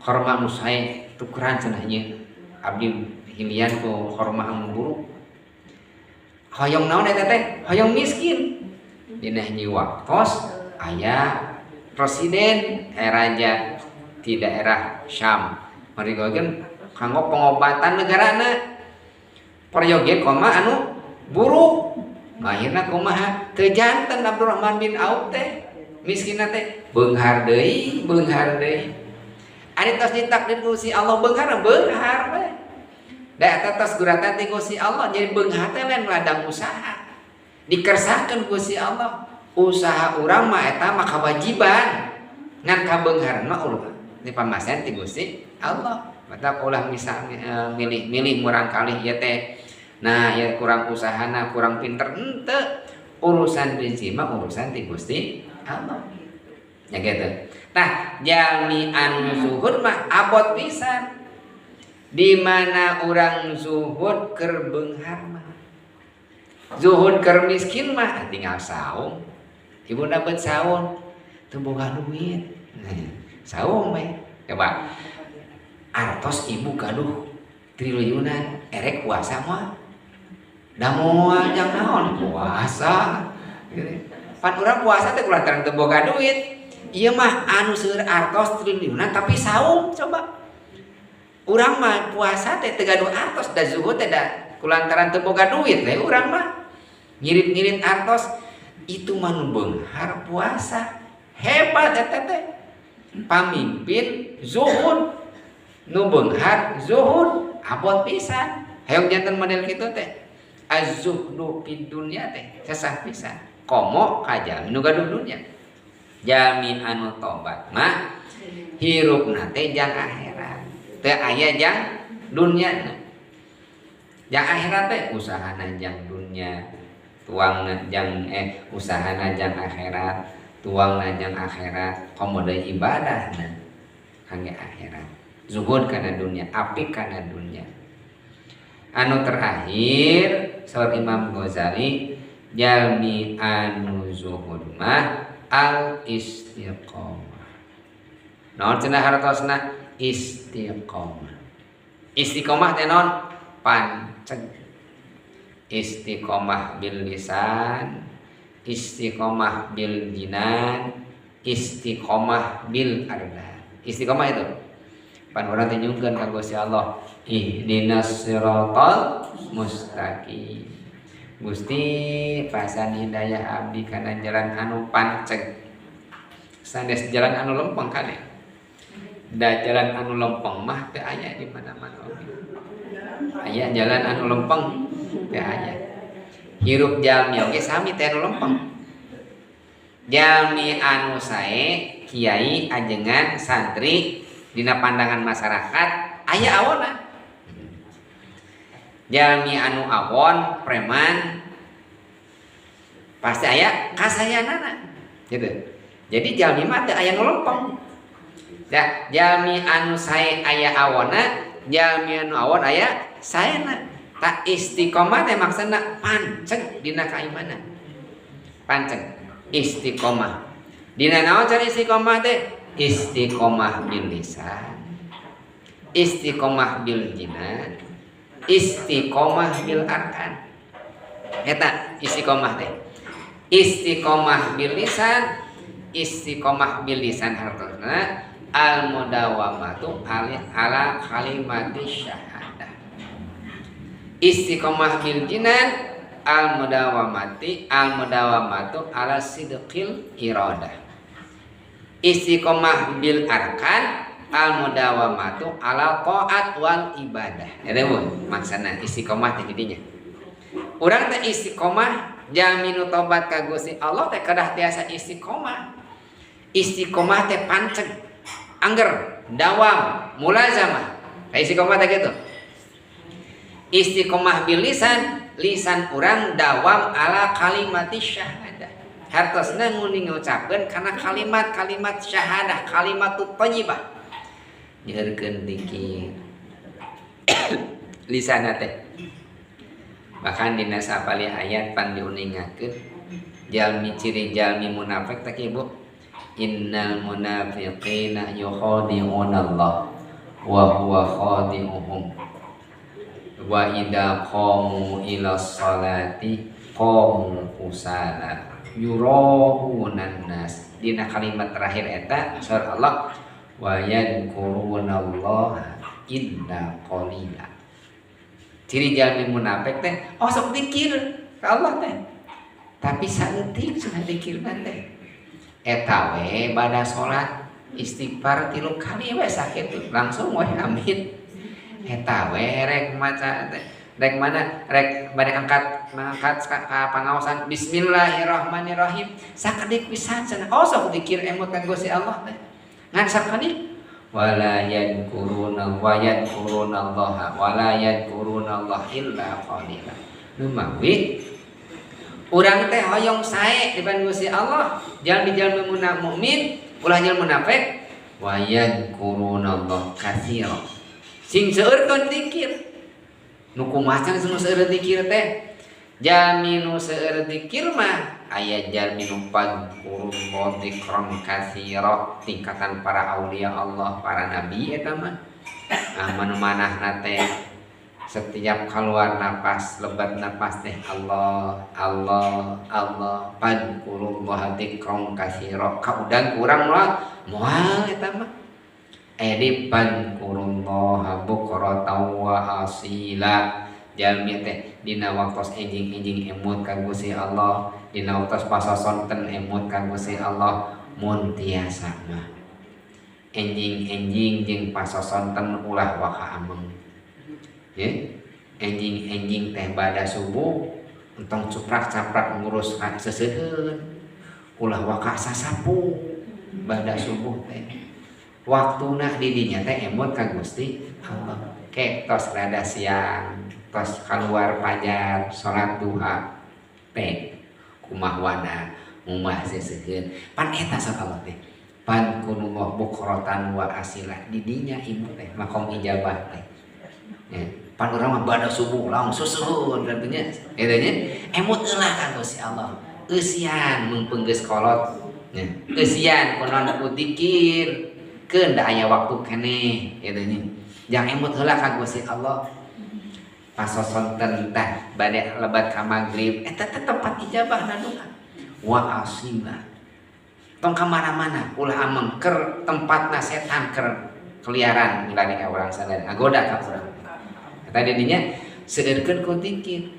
Korma anu sae tukeran cenah ieu abdi hilian ku korma anu buruk. Hoyong naon eta teh? Hoyong miskin. Dina hiji waktos aya presiden raja di daerah Syam. Marigogeun kanggo pengobatan negarana. Peryoge koma anu buruk. Akhirna kumaha? Teu janten Abdurrahman bin Auf teh miskinna teh beunghar deui. Ari tos ditakdir Gusti Allah beunghar we. Da eta tos guratan ti Gusti Allah jadi beunghar teh lain ladang usaha. Dikersakeun Gusti Allah. Usaha urang mah eta mah kawajiban. Ngan ka beungharna ulah dipamasen ti Gusti Allah. Mata ulah bisa milih murang kalih ieu teh. Nah, ya kurang usahana, kurang pinter henteu. Urusan rezeki mah urusan ti Gusti Allah. Ya gitu. Nah, jalmi anu zuhud mah abot pisan. Di mana orang zuhud keur beunghar mah. Zuhud keur miskin mah tinggal saum. Ibu dapat saum teu boga duit. Saum we. Coba. Artos ibu gaduh triliunan erek puasa mah. Da moal jang naon puasa. Pan urang puasa teh kulantaran teu boga duit. Ieu mah anu seueur artos triliunan tapi saum coba. Urang mah puasa teh teu gaduh artos da zuhud teh da kulantaran teu boga duit we urang mah. Ngirit-ngirit artos itu mah nu beunghar puasa. Hebat eta teh. Pamimpin zuhud. Nu beunghar zuhud abot pisan. Hayang janten model kitu teh. Az-zuhdu fid dunya teh sesah pisan. Komo ka jalmi nu gaduh dunya. Jalmi anu tobat mah hirupna teh jang akhirat. Teu aya jang dunyana. Jang akhirat teh usahana jang dunya, tuangna jang usahana jang akhirat, tuangna jang akhirat, komo deui ibadahna kangge akhirat. Zuhud kana dunya, apik kana dunya. Anu terakhir saur Imam Ghazali jalmi anu zuhud mah al istiqomah. Naon cenah hartosna? Istiqomah. Istiqomah teh naon? Panceg. Istiqomah bil lisan, istiqomah bil jinan, istiqomah bil ardan. Istiqomah itu pan urang teh nyungkeun ka Gusti Allah, ihdinas siratal mustaqim. Gusti pasan hidayah abdi kana jalan anu panceg. Sandes jalan anu lempeng kade. Da jalan anu lempeng mah teu aya di mana-mana oge. Aya jalan anu lempeng teu aya. Hirup jalmi oge sami teh anu lempeng. Jalmi anu sae kiai ajengan santri dina pandangan masyarakat aya awonna. Jalmi anu awon preman pasti aya kasayanana gitu. Jadi jalmi mah teu aya nu lempeng. Da jalmi anu sae aya awonna, jalmi anu awon aya saena. Tak istiqomah teh maksudna panceg dina kaimanan. Panceg istiqomah. Dina naon cara istiqomah teh? Istiqomah bil lisan, istiqomah bil jinan, istiqomah bil arkan. Eta istiqomah teh. Istiqomah bil lisan, istiqomah bil lisan hartosna al mudawamatu ala kalimati syahadah. Istiqomah bil jinan al mudawamatu ala sidqil iradah. Istiqomah bil arkan al mudawamatu ala taat wal ibadah. Eta maksudna istiqomah teh didinya. Urang teh istiqomah jaminu tobat ka Gusti Allah teh kedah tiasa istiqomah. Istiqomah teh panceg, angger, dawam, mulazamah. Kayak istiqomah teh gitu. Istiqomah bil lisan, lisan urang dawam ala kalimati syahadah. Hartosna nguning ngucapkeun kana kalimat-kalimat syahadah, kalimatut thayyibah. Nyeurkeun dikir. Lisanna teh. Bahkan dina sapali ayat pan diuningakeun jalmi ciri jalmi munafik teh ibu. Innal munafiqina yukhadi'una Allah wa huwa khadi'uhum. Wa idza qamu ila sholati qamu kusala yuraunan nas. Dina kalimat terakhir eta surah Allah wa yadhkurunallaha illa qalila. Ciri jalmi munafik teh sok dikir ka Allah teh. Tapi saeutik cenah dikirna teh. Eta we bada salat istighfar 3 kali we sakitu langsung we amin. Eta we rek maca teh rek mana rek bade angkat ka pangaosan bismillahirrahmanirrahim sakedik pisan cenah sok dikir emot ka Gusti Allah teh. Ngan sakedik wala yadkurunallaha wala yadkurunallaha illa qalila. Nu mawi urang teh hoyong sae di depan Gusti Allah, jalmi-jalmi mukmin, ulah jalmi munafik, wa yadkurunallaha katsira. Sing seueurkeun zikir. Nu kumaha can nu seueur zikir teh? Jalmi nu seueur zikir mah aya jalmi nu padkurullaha dzikran katsira, tingkatan para aulia Allah, para nabi eta mah. Manu manahna teh setiap keluar napas lebat napas teh Allah Allah Allah padkurullaha dzikran katsira. Kaudang urang moal eta mah aya di padkurullaha bukratan wa asila. Jalmi teh dina waktos enjing-enjing emut ka Gusti Allah, dina waktos pasosonten emut ka Gusti Allah, mun tiasa mah enjing-enjing jeung pasosonten ulah waka ameng. Ye, enjing-enjing teh bada subuh entong cuprak-caprak ngurus seseuheun, ulah waka sasapu bada subuh teh. Waktuna di dinya teh emut ka Gusti Allah. Ke tos rada siang, tos keluar fajar, salat duha, teh kumah wana mumah seseuheun. Pan eta sakalot teh. Pan kunullah bukratan wa asila. Di dinya ibu teh makom ijabah teh. Ya, pan urang mah bada subuh langsung seseuheun artinya eta nya emut eulah ka Gusti Allah. Eusian mun peunggeus kolot. Ya, eusian kunaon ku dzikir. Keun da aya waktu keneh eta nya. Jang emut heula ka Gusti Allah. Pasosonten teh bade lebat ka magrib eta teh tempat ijabahna doa. Wa asila. Tong ka mana-mana ulah ameng keur tempatna setan keur keliaran ngilani ka urang sadaya agoda ka urang. Eta didinya seueurkeun ku dzikir.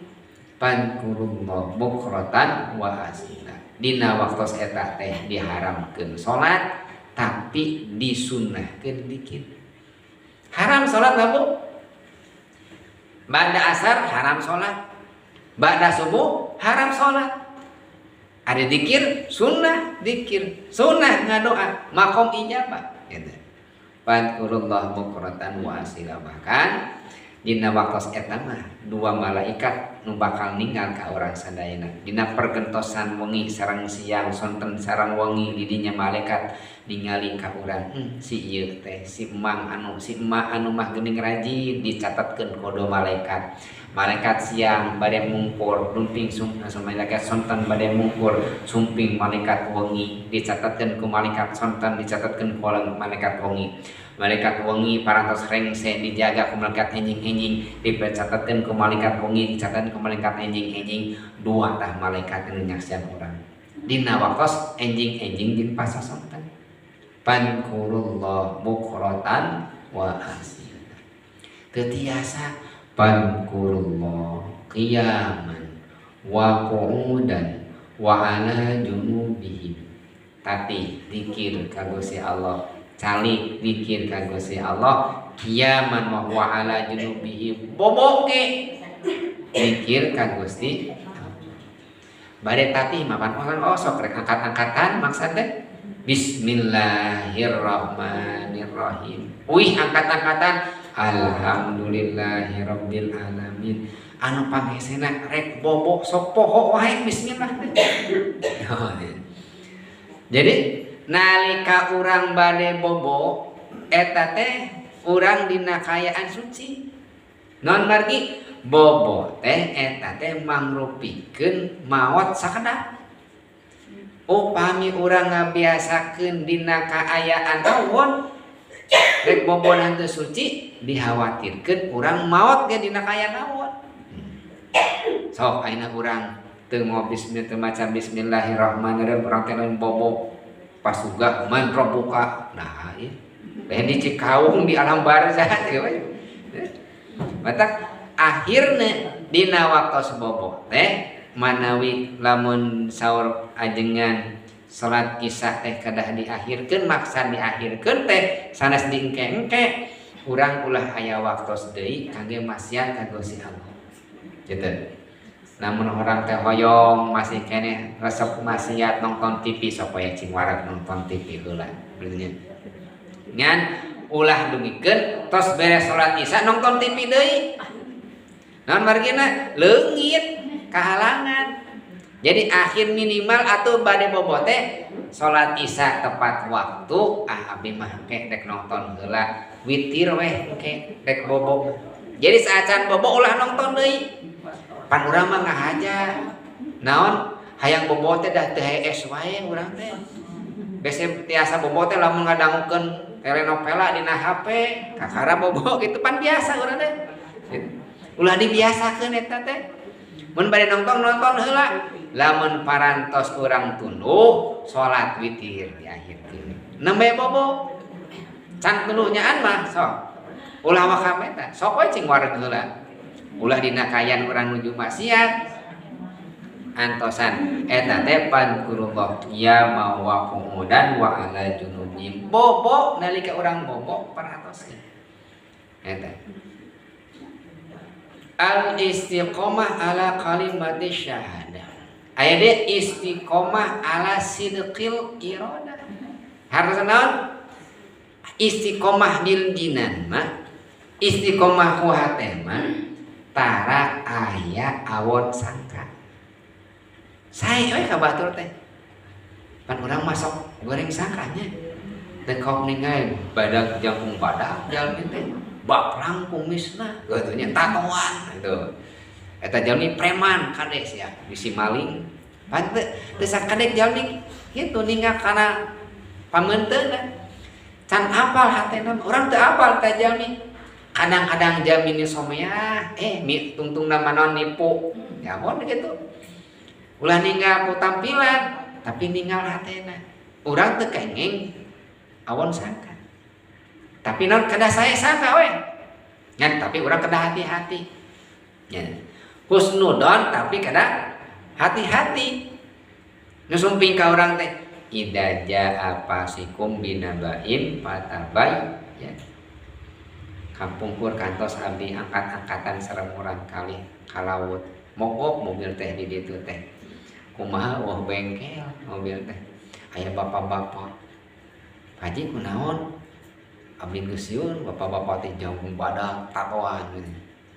Padkurullaha bukratan wa asila. Dina waktos eta teh diharamkeun salat tapi disunnahkeun dzikir. Haram sholat lah bu. Ba'da asar haram sholat. Ba'da subuh haram sholat. Ada dikir sunnah dikir. Sunnah ngadoa makom ijabah. Padkurullaha bukratan wa asila. Bahkan dina waktos eta mah dua malaikat nu bakal ninggal ka urang sadayana dina pergentosan wengi sareng siang sonten sareng wengi di dinya malaikat ningali ka urang si ieu teh si emang si emak anu mah geuning rajin dicatatkeun ku malaikat siang bade mungkur dumping malaikat sonten bade mungkur sumping malaikat wengi dicatatkeun ku malaikat sonten dicatatkeun ku malaikat wengi parantos rengse dijaga ku malaikat enjing-enjing dicatatkeun ku malaikat wengi dicatatkeun ku malaikat enjing-enjing dua tah malaikat anu nyaksian urang dina waktos enjing-enjing jeung pasosonten pankurullah bukratan wa asila teu tiasa pankurullah qiyaman wa qu'udan wa ala junubihim tapi zikir ka Gusti Allah calik zikir ka Gusti Allah qiyaman wa ala junubihim boboke zikir ka Gusti bade tatih mapan orang sok rek angkat-angkatan maksudna Bismillahirrahmanirrahim. Wih angkat-angkatan Alhamdulillahirabbil alamin. Anu pangesena rek bobo sok poho wae bismillah. Jadi nalika urang bade bobo eta teh urang dina kayaan suci. Non margi bobo teh eta teh mangrupikeun maot sakedap. Upami urang ngabiasakeun dina kaayaan awon rek bobonan teu suci dikhawatirkeun urang maot ge dina kaayaan awon. Sok ayeuna urang teu mau bismillah teu maca bismillahirrahmanirrahim urang teh lain bobo pasuga man robuka. Nah ieu teh di Cikaung di alam barzah teh we. Matak akhirna dina waktos bobo teh manawi lamun saur ajengan salat isya teh kadah diakhirkeun maksa diakhirkeun teh sanes diengke-engke urang ulah aya waktos deui kangge maksiat ka Gusti Allah. Kitu. Namun orang teh hoyong masih keneh resep maksiat nonton TV supaya cing warak nonton TV heula. Bener ngan ulah dugikeun tos beres salat isya nonton TV deui. Naon margina leungit kehalangan. Jadi akhir minimal atau bade bobo teh salat isya tepat waktu abi mah ke dek nonton heula witir weh ke dek bobo. Jadi saacan bobo ulah nonton deui. Pan urang mah ngahaja. Naon hayang bobo teh dah teu es wae urang teh. Bese tiasa bobo teh lamun ngadangukeun telenovela dina HP kakara bobo gitu pan biasa urang teh. Ulah dibiasakeun eta teh. Mun bade nonton heula lamun parantos urang tunduh salat witir diakhirkeun nembe bobo can tunduh nyaan mah sok ulah wakam eta sok we cing wareg heula ulah dina kayan urang nuju maksiat antosan eta teh pankurullah ya wa qu'udan wa ala junubihim bobo nalika urang bobo paratoskeun eta al istiqomah ala kalimati syahadah. Aya de istiqomah ala sidqil iradah. Hartos naon? Istiqomah bil jinan mah istiqomah ku hate mah tara aya awon sangka. Sae we ka batur teh. Pan urang masuk goreng sangkanya. Teu kok ningali badag jangkung badag jalmi teh. Baplang kumisna gatunya tatoan gitu. Eta jalmi preman kades ya bisi maling. Pan teu sakadek jalmi kitu ninggal kana pamenteuna. Can apal hatena urang teu apal teh jalmi. Kadang-kadang jalmi somea mi tungtungna manaon nipu. Ya mun kitu. Ulah ninggal ku tampilan tapi ninggal hatena. Urang teu kenging awon sangka. Tapi non kada saya sangka we. Ngan tapi urang kada hati-hati. Ya. Husnudon tapi kada hati-hati. Nu sumping ka urang teh idza jaa fasikum binabain fatabay ya. Kampungkur kantos abdi angkat-angkatan sareng urang kali kalaut. Mogok mobil teh di ditu teh. Kumaha wah bengkel mobil teh. Aya bapak-bapak. Haji kunaon? Abdi geus sieun bapak-bapak teh jangkung badak tatoan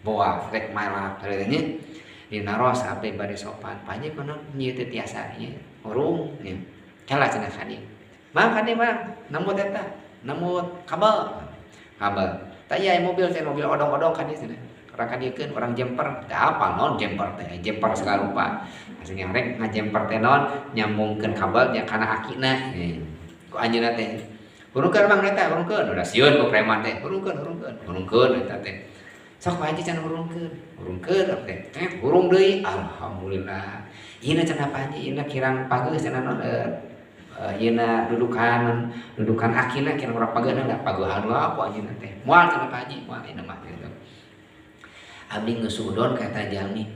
boa rek malak teunya dinaros sampai bari sopan paje kono nyieu teh tiasa ieu urung nya cala cenah kadi mah kadi mah namut eta namut kabel tah ieu mobil teh mobil odong-odong kadi cenah orang kadiekeun orang jemper teh apa non jemper teh jemper segala rupa aslinya rek ngajemper teh non nyambungkeun kabel nya kana akina ku anjeunna teh urungkeun mang eta urungkeun udah sieun ku preman teh urungkeun eta teh sok paji can urungkeun teh urung deui alhamdulillah ieu cenah paji ieu kirang pageus cenah non ieu dudukan akina kirang urang pageuna da pageus apa anjeunna teh moal cenah paji moal ieu mah gitu abdi ngeusudon kata jalmi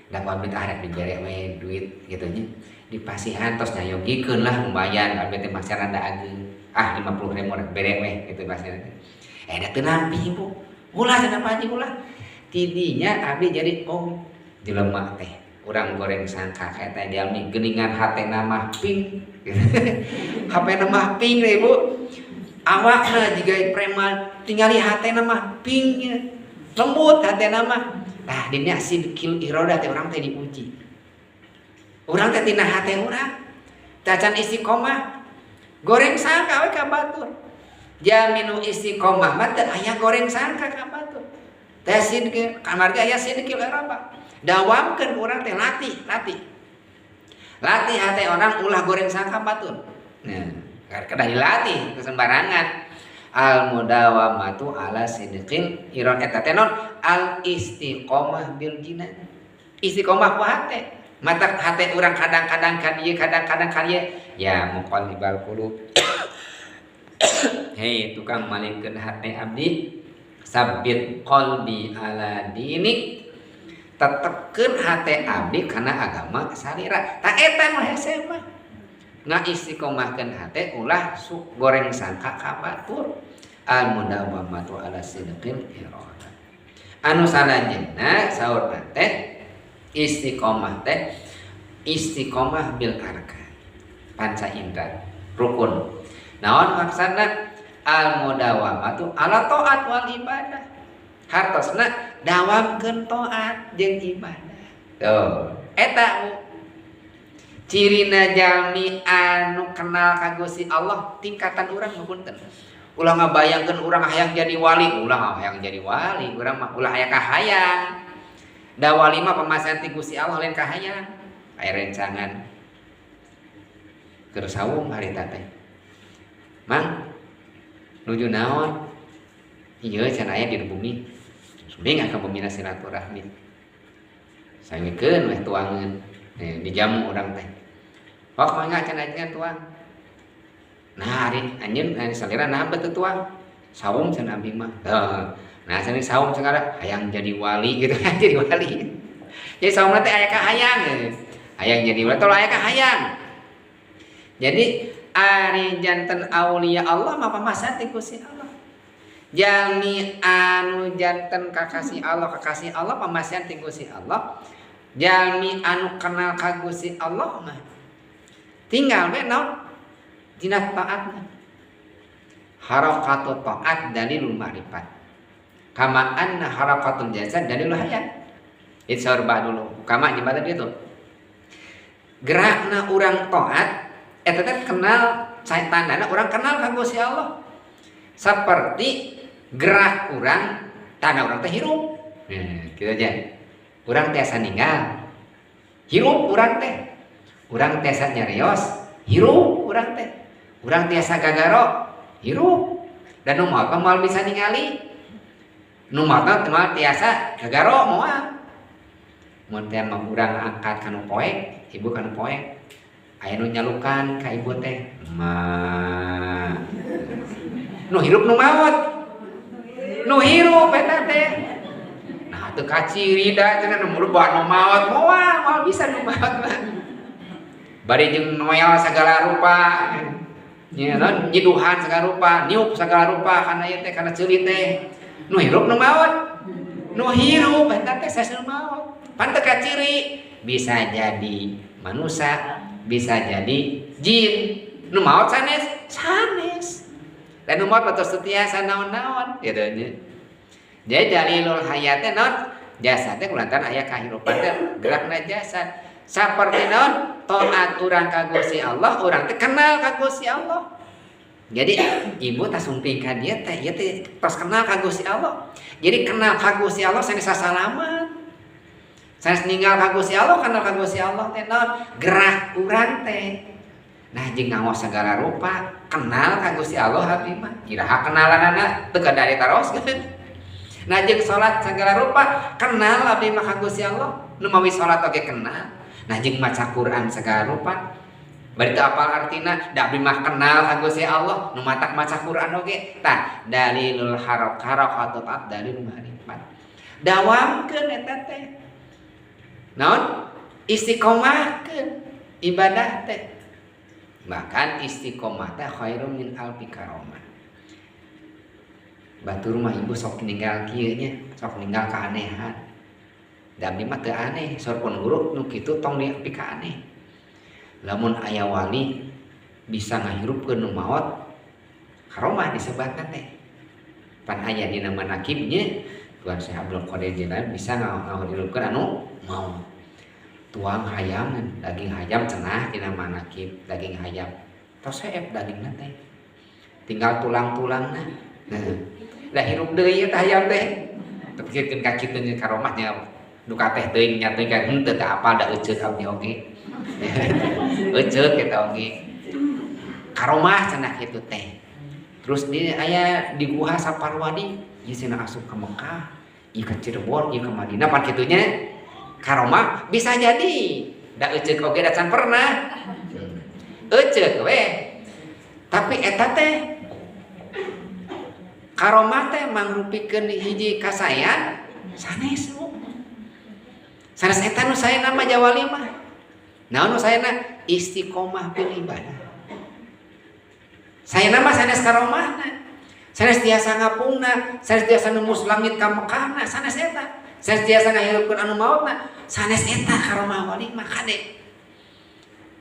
da abdi teh arek dibere we duit kitu nya dipasihan tos nyayogikeun lah membayar abdi teh masih rada ageung 50.000 rek bere we kitu bahasana teh da teu nampi Bu ulah cenah paji ulah tidinya abdi jadi jelema teh urang goreng sangka eta jalmi geuningan hatena mah ping HP-na mah ping deui Bu awakna jiga preman tingali hatena mah ping lembut hatena mah tah dina sidqil iroda teh urang teh diuji urang teh tina hate urang tacan istiqomah goreng sangka we ka batur jaminu istiqomah mah teh aya goreng sangka ka batur teh sidqil kamarga aya sidqil iroda dawamkeun urang teh latih hate orang ulah goreng sangka batur nah kada dilatih sembarangan al mudawamatu ala sidqil iron eta teh non al istiqomah bil jinan istiqomah ku hate mata hate urang kadang-kadang ka dieu ya muqallibal qulub hei tukang malingkeun hate abdi sabbit qalbi ala dinik tetepkeun hate abdi kana agama salira tah eta mah hese mah ngaistiqomahkeun hate ulah goreng sangka ka batur al mudawamatu ala sidqil irada anu salanjutna saur teh istiqomah bil arkan panca indra rukun naon maksudna al mudawamatu ala taat wal ibadah hartosna dawamkeun taat jeung ibadah tuh eta cirina jalmi anu kenal ka Gusti Allah tingkatan urang punten ulah ngabayangkeun urang hayang jadi wali urang mah ulah aya kahayang da wali mah pamasan ti Gusti Allah lain kahayang aya rencangan keur sawung harita teh mang nuju naon ieu can aya di bumi suling ka pembina silaturahmi sangikeun weh tuangeun dijamu urang teh wak mangga can aya tuang nah ari anjeun salira nah betul tuang saum can abdi mah nah sani saum sagala hayang jadi wali gitu jadi wali jadi saum teh aya kahayang hayang jadi wali tol aya kahayang jadi ari janten aulia Allah mah pamasan ti Gusti Allah jalmi anu janten kakasih Allah pamasan ti Gusti Allah jalmi anu kenal ka Gusti Allah mah tinggal we naon dina taatna harakatu taat dalilul ma'rifat kama anna harakatul jasad dalilul hayat itu sorba dulu kama di mana dia tuh gerakna urang taat eta teh kenal tandana urang kenal ka Gusti Allah seperti gerak urang tanda urang teh hirup kitu aja urang tiasa ninggal hirup urang tiasa nyarios hirup urang teh urang tiasa gagaro hirup dan nu moal bisa ningali nu moal tiasa gagaro moal mun teh mah urang angkat kanu poek ibu kanu poek aya nu nyalukan ka ibu teh ma nu hirup nu maot nu hirup eta teh nah teu kaciri da cenah nu murba nu maot moal bisa nu maot mah bari jeung noel sagala rupa nya non nyiduhan segala rupa niup segala rupa kana ieu teh kana ceulit teh nu hirup nu maot nu hirup eta teh sanes maot pan teu kaciri bisa jadi manusia bisa jadi jin nu maot sanes dan nu maot patos teu tiasa naon-naon kitu nya Jadi dalilul hayat teh naon? Jasad teh kulantaran aya kahirupan teh gerakna jasad. Saperti naon? Taat urang ka Gusti Allah, urang teh kenal ka Gusti Allah. Jadi ibu tak sumping ka dia teh ieu teh tos kenal ka Gusti Allah. Jadi kenal ka Gusti Allah sanes sasalaman. Sanes ninggal ka Gusti Allah, kenal ka Gusti Allah teh naon? Gerak urang teh. Nah jeung ngaos segala rupa, kenal ka Gusti Allah abdi mah. Iraha kenalanana teu kadari taroskeun. Nah jeung salat segala rupa, kenal abdi mah ka Gusti Allah. Nu mawi salat oge kenal. Nah jeung maca Quran segala rupa, bari teu apal artina, da abdi mah kenal ka Gusti Allah, nu matak maca Quran oge. Tah, dalilul harakatut dalil ma'rifat. Dawamkeun eta teh. Naon? Istiqomahkeun ibadah teh. Bahkan istiqomah teh khairum min alfi karomah. Batur mah ibu sok ninggal kieu nya, sok ninggal kaanehan. Da abdi mah teu aneh, saur pun guru nu kitu tong nepi ka aneh. Lamun aya wali bisa ngahirupkeun nu maot, karomah disebatna teh. Pan aya dina manakibnya Tuan Syekh Abdul Qadir Jilani bisa ngahirupkeun anu maot. Tuang hayam, daging hayam cenah dina manakib, daging hayam. Tos seep dagingna teh. Tinggal tulang-tulangna. Nah, da hirup deui eta hayam teh. Tepikeun ka kitu nya karomahnya duka teh teuing nya teuing ka henteu teh apal da euceut abdi oge. Euceut eta oge. Karomah cenah kitu teh. Terus di aya di Guha Saparwadi, ieu cenah asup ka Mekah, ieu ka Cirebon, ieu ka Madinah pan kitunya. Karomah bisa jadi da euceuk oge da can pernah euceuk we tapi eta teh karomah teh mangrupikeun hiji kasayan sanes eta nu saena mah jawali mah naon nu saena istiqomah bil ibadah saena mah sanes karomahna sanes tiasa ngapungna sanes tiasa nembus langit ka Mekahna sanes eta sanes tiasa ngahirupkeun anu mautna sanes eta karomah wali mah kade.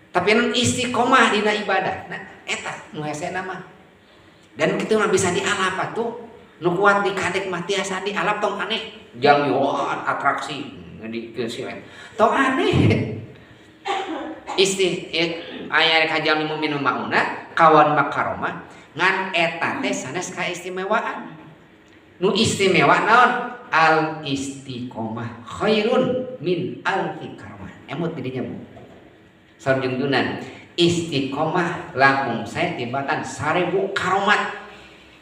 Tapi anu istiqomah dina ibadah, nah eta nu hesena mah. Dan kitu mah bisa dialap atuh. Nu kuat di kadek mah tiasa dialap tong aneh. Jang yoan atraksi di keusian. Tong aneh. Aya ka jami minum mauna kawan makaromah ngan eta teh sanes kaistimewaan. Nu istimewa naon? Al istiqomah khairun min alfi karomah. Emut didinya Bu. Sarjungjunan istiqomah langkung saya tibatan 1000 karomat.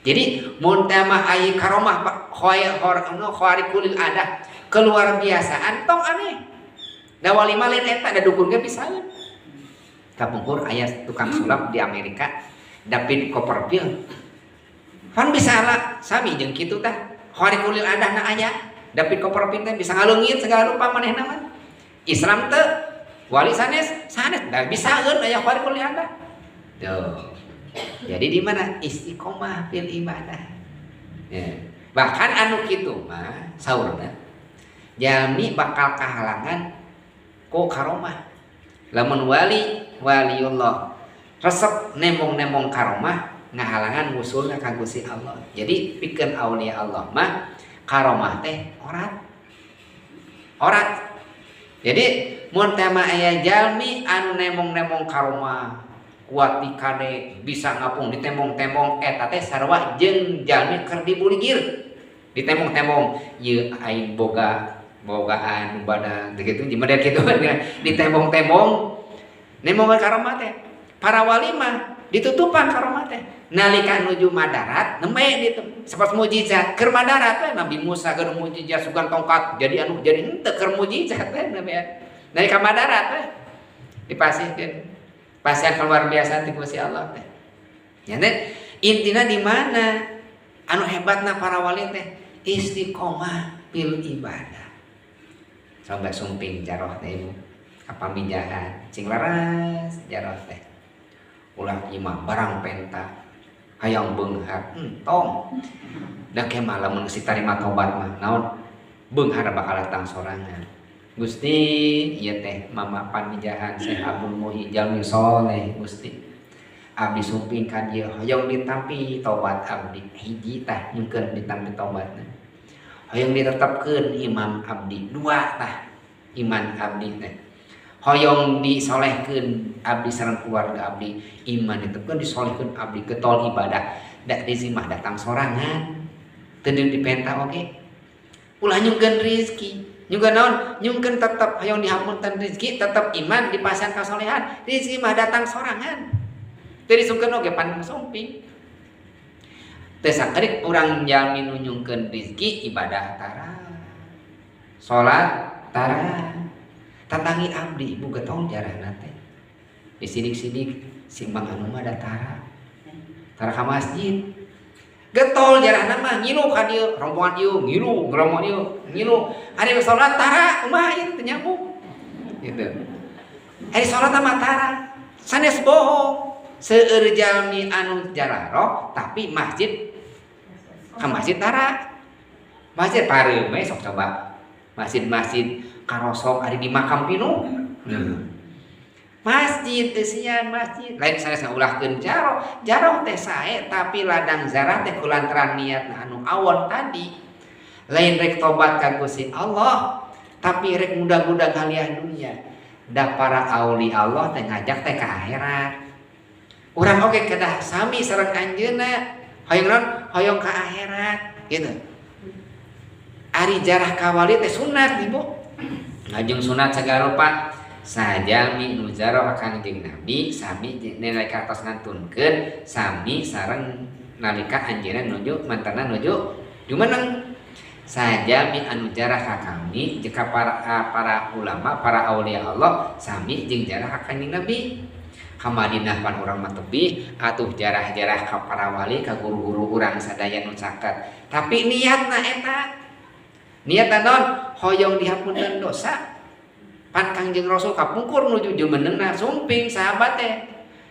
Jadi mun teh mah aya karomah khariqul adah keluar biasaan tong aneh. Da wali mah lain eta da dukun ge pisan. Kapungkur aya tukang sulap di Amerika, David Copperfield. Pan bisa lah sami jeung kitu tah. Khariqul adah na aya David Copperfield teh bisa ngaleungit segala rupa manehna mah. Islam teh wali sanes da bisaeun aya khariqul adah. Tuh. Jadi di mana istiqomah fil ibadah. Ya. Bahkan anu kitu mah saurna jalmi bakal kahalangan ku karomah. Lamun waliullah resep nemong-nemong karomah ngahalangan musuhna ka Gusti Allah. Jadi pikeun aulia Allah mah karomah teh orat. Jadi mun teh mah aya jalmi anu nemong-nemong karomah kuat di kade bisa ngapung di temong-temong eta teh sarua jeung jalmi keur dibuligir. Di temong-temong ieu aing bogaan badan gitu di model kitu di temong-temong nemong karomah teh. Para wali mah ditutupan karomah teh. Nalika nuju madarat nembe ditu seperti mujizat keur madarat we Nabi Musa keur mujizat sugan tongkat jadi henteu keur mujizat we nabi nalika madarat we dipasihkeun pasian luar biasa ti Gusti Allah teh nya teh intina di mana anu hebatna para wali teh istiqomah bil ibadah sampai sumping jaroh teh ibu kapamijahan cing laras jaroh teh ulah imah barang penta hayang beunghar tong da kemah lamun geus tarima tobat mah naon beunghar bakal datang sorangan Gusti ieu teh mamapan mijahan Syekh Abdul Muhyi Jalmi Soleh Gusti abdi sumping ka dieu hayang ditampi tobat abdi hiji tah nyungkeun ditampi tobatna hoyong ditetapkeun imam abdi dua tah iman abdi teh hoyong disolehkeun abdi sareng keluarga abdi iman ditetapkeun disolehkeun abdi getol ibadah dak di mah datang sorangan teu dipenta oge ulah nyungkeun rezeki juga naon nyungkeun tetep hoyong dihampunkeun rezeki tetep iman dipasang kasolehan rezeki mah datang sorangan teu disungkeun oge pan sumping teu sakeurik urang jalmi nu nyungkeun rezeki ibadah tara salat tara tatangi abdi ibu getol jarana teh disidik-sidik simbang anu mah da tara ka masjid getol jarana mah ngilu ka dieu rombongan ieu ngilu rombongan ieu ngilu ari salat tara kumaha ieu teu nyambung gitu ari salat mah tara sanes bohong seueur jalmi anu jalaroh tapi masjid ka masjid tara masjid pareume sok coba masjid-masjid karosok ari di makam pinu masjid teh sian masjid lain sanes ngaulahkeun jaroh teh sae tapi ladang zarah teh kulantaran niatna anu awon tadi lain rek tobat ka Gusti Allah tapi rek mudah-mudah ngaliah dunia da para auli Allah teh ngajak teh ka akhirat urang oge kedah sami sareng anjeunna hoyong naon hoyong ka akhirat gitu ari jarah kawali teh sunat ibu ngajeng sunat sagala rupa sajami nu jaroh akang jeung nabi sami nalika tos ngantunkeun sami sareng nalika anjeunna nuju mantana nuju jumeneng sajami anu jarah ka kami jika para ulama para aulia Allah sami jeung jarah ka kanjeng nabi ka Madinah pan urang mah tebih atuh jarah-jarah ka para wali ka guru-guru urang sadaya nu caket tapi niatna eta niatna naon hoyong dihampunkeun dosa pan Kangjeng Rasul kapungkur nuju jumenengna sumping sahabat teh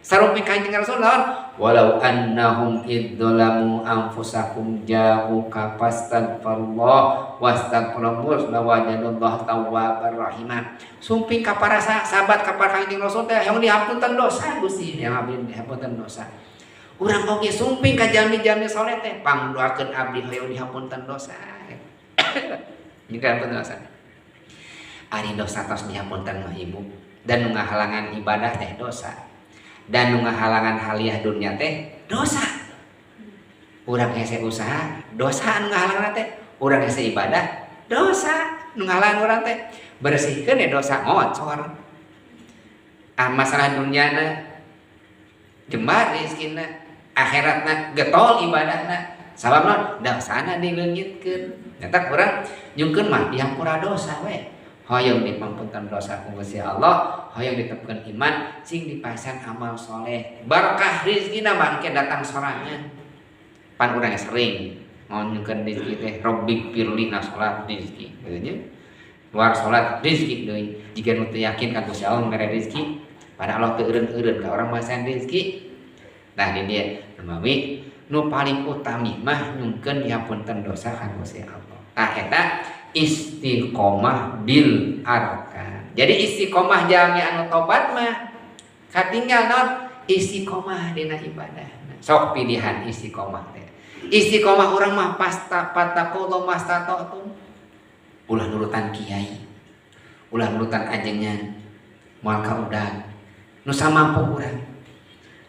sarumping Kangjeng Rasul naon walau annahum idzalamu anfusakum ja'uka fastaghfirullah wastaghfirullah lawajadallahu tawwabar rahimah sumping ka para sahabat ka para Kangjeng Rasul teh yang dihampunkeun dosa Gusti yang abdi dihampunkeun dosa urang oge sumping ka jalmi-jalmi saleh teh pangdoakeun abdi hoyong dihampunkeun dosa dihampunkeun dosa ari dosa tos dihampunkeun mah ibu dan nu ngahalangan ibadah teh dosa dan nu ngahalangan haliah dunia teh dosa urang hese usaha dosa nu ngahalangan teh urang hese ibadah dosa nu ngahalangan urang teh bersihkeun ya dosa ngocor masalah duniana jembar rezekina akhiratna getol ibadahna sabab naon dosana dileungitkeun nyata urang nyungkeun mah dihampura dosa we hoyong dipampunkan dosa ku Gusti Allah hoyong ditepkeun iman sing dipasang amal soleh berkah rezekina mangke datang sorangan pan urang sering ngonyungkeun rezeki teh robbik firli na salat rezeki gitu nya luar salat rezeki deui jika nu teu yakin ka Gusti Allah mere rezeki pada Allah teu eureun-eureun ka urang masan rezeki nah di dieu mami nu paling utami mah nyungkeun dihampunkeun dosa ka Gusti Allah tah eta istiqomah bil arkan. Jadi istiqomah jalmi anu tobat mah katinggal naon istiqomah dina ibadah. Sok pilihan istiqomah teh. Istiqomah urang mah pastaqullah mastata'tum. Ulah nurutan kiai. Ulah nurutan ajengan. Moal ka udag. Nu samampu urang.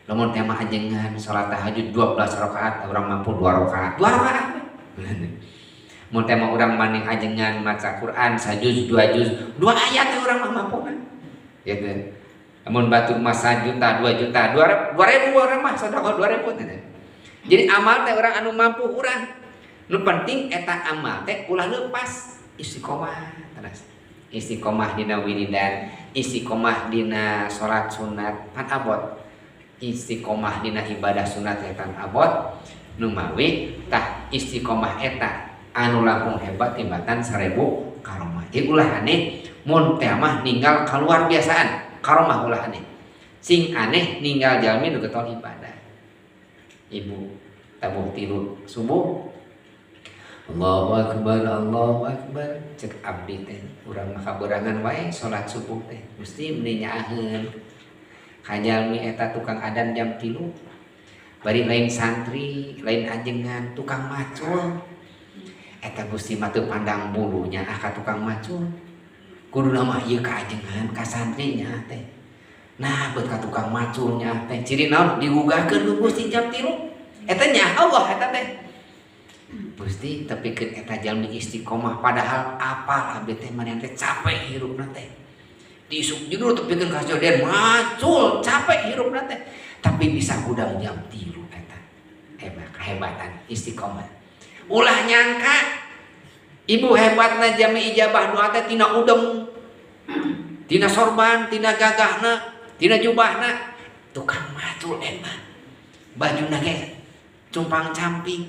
Lamun teh mah ajengan salat tahajud 12 rakaat urang mampu 2 rakaat. 2 rakaat. Mun teh mah urang maning ajengan maca Quran sajuz 2 juz 2 ayat teh urang mah mampu kan gitu mun batur mah 1 juta 2 juta 2000 urang mah sedekah 2000 teh jadi amal teh urang anu mampu urang nu penting eta amal teh ulah leupas istiqomah terus istiqomah dina wiridan istiqomah dina salat sunat pan abot istiqomah dina ibadah sunat eta abot nu mawi tah istiqomah eta anu langkung hebat tibatan 1000 karomah. Ieu ulah aneh mun teh mah ninggal kaluar biasaan karomah ulah aneh. Sing aneh ninggal jalmi nu getol ibadah. Ibu tabuh tilu subuh Allahu akbar cek abdi teh urang mah kaberangan wae salat subuh teh Gusti meuni nyaaheun ka jalmi eta tukang adan jam 3 bari lain santri lain ajengan tukang macul eta Gusti mah teu pandang bulunya ka tukang macul. Kuduna mah ieu kaajengan ka santrinya teh. Nah, beut ka tukang maculnya teh ciri naon digugahkeun ku Gusti jam 3. Eta nya Allah eta teh. Gusti tepikeun eta jalmi istiqomah padahal apal abdi teh maneh teh capek hirupna teh. Diisuk judul tepikeun ka jodoh macul capek hirupna teh. Tapi bisa udang jam 3 eta. Kehebatan istiqomah. Ulah nyangka ibu hebatna jami ijabah doa teh tina udeng, tina sorban, tina gagahna, tina jubahna. Tukang macul eta. Bajuna ge cumpang camping.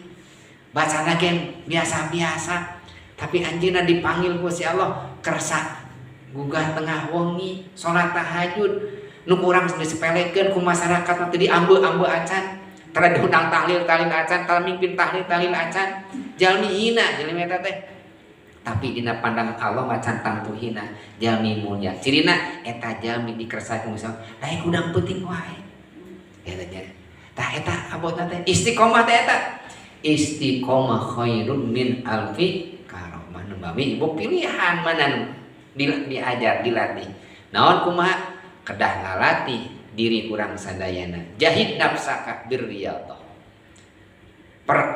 Bacana ge biasa-biasa. Tapi anjeunna dipanggil ku si Allah kersa gugah tengah wengi, salat tahajud. Nu kurang disepelekeun ku masyarakat teh diambe-ambe acan. Tara diundang tahlil acan, tara mimpin tahlil acan. Jalmi hina jalmi eta teh. Tapi dina pandangan Allah macan tangtu hina, jalmi mulia. Cirina eta jalmi dikersahkeun Gusti Allah. Lain udang peuting wae. Eta nya. Tah eta abotna teh istiqomah teh eta. Istiqomah khairun min alfi karomah. Nu bami ibu pilihan mana diajar dilatih. Naon kumaha? Kedah ngalatih diri kurang sadayana. Jahid nafsaka birriyadhah.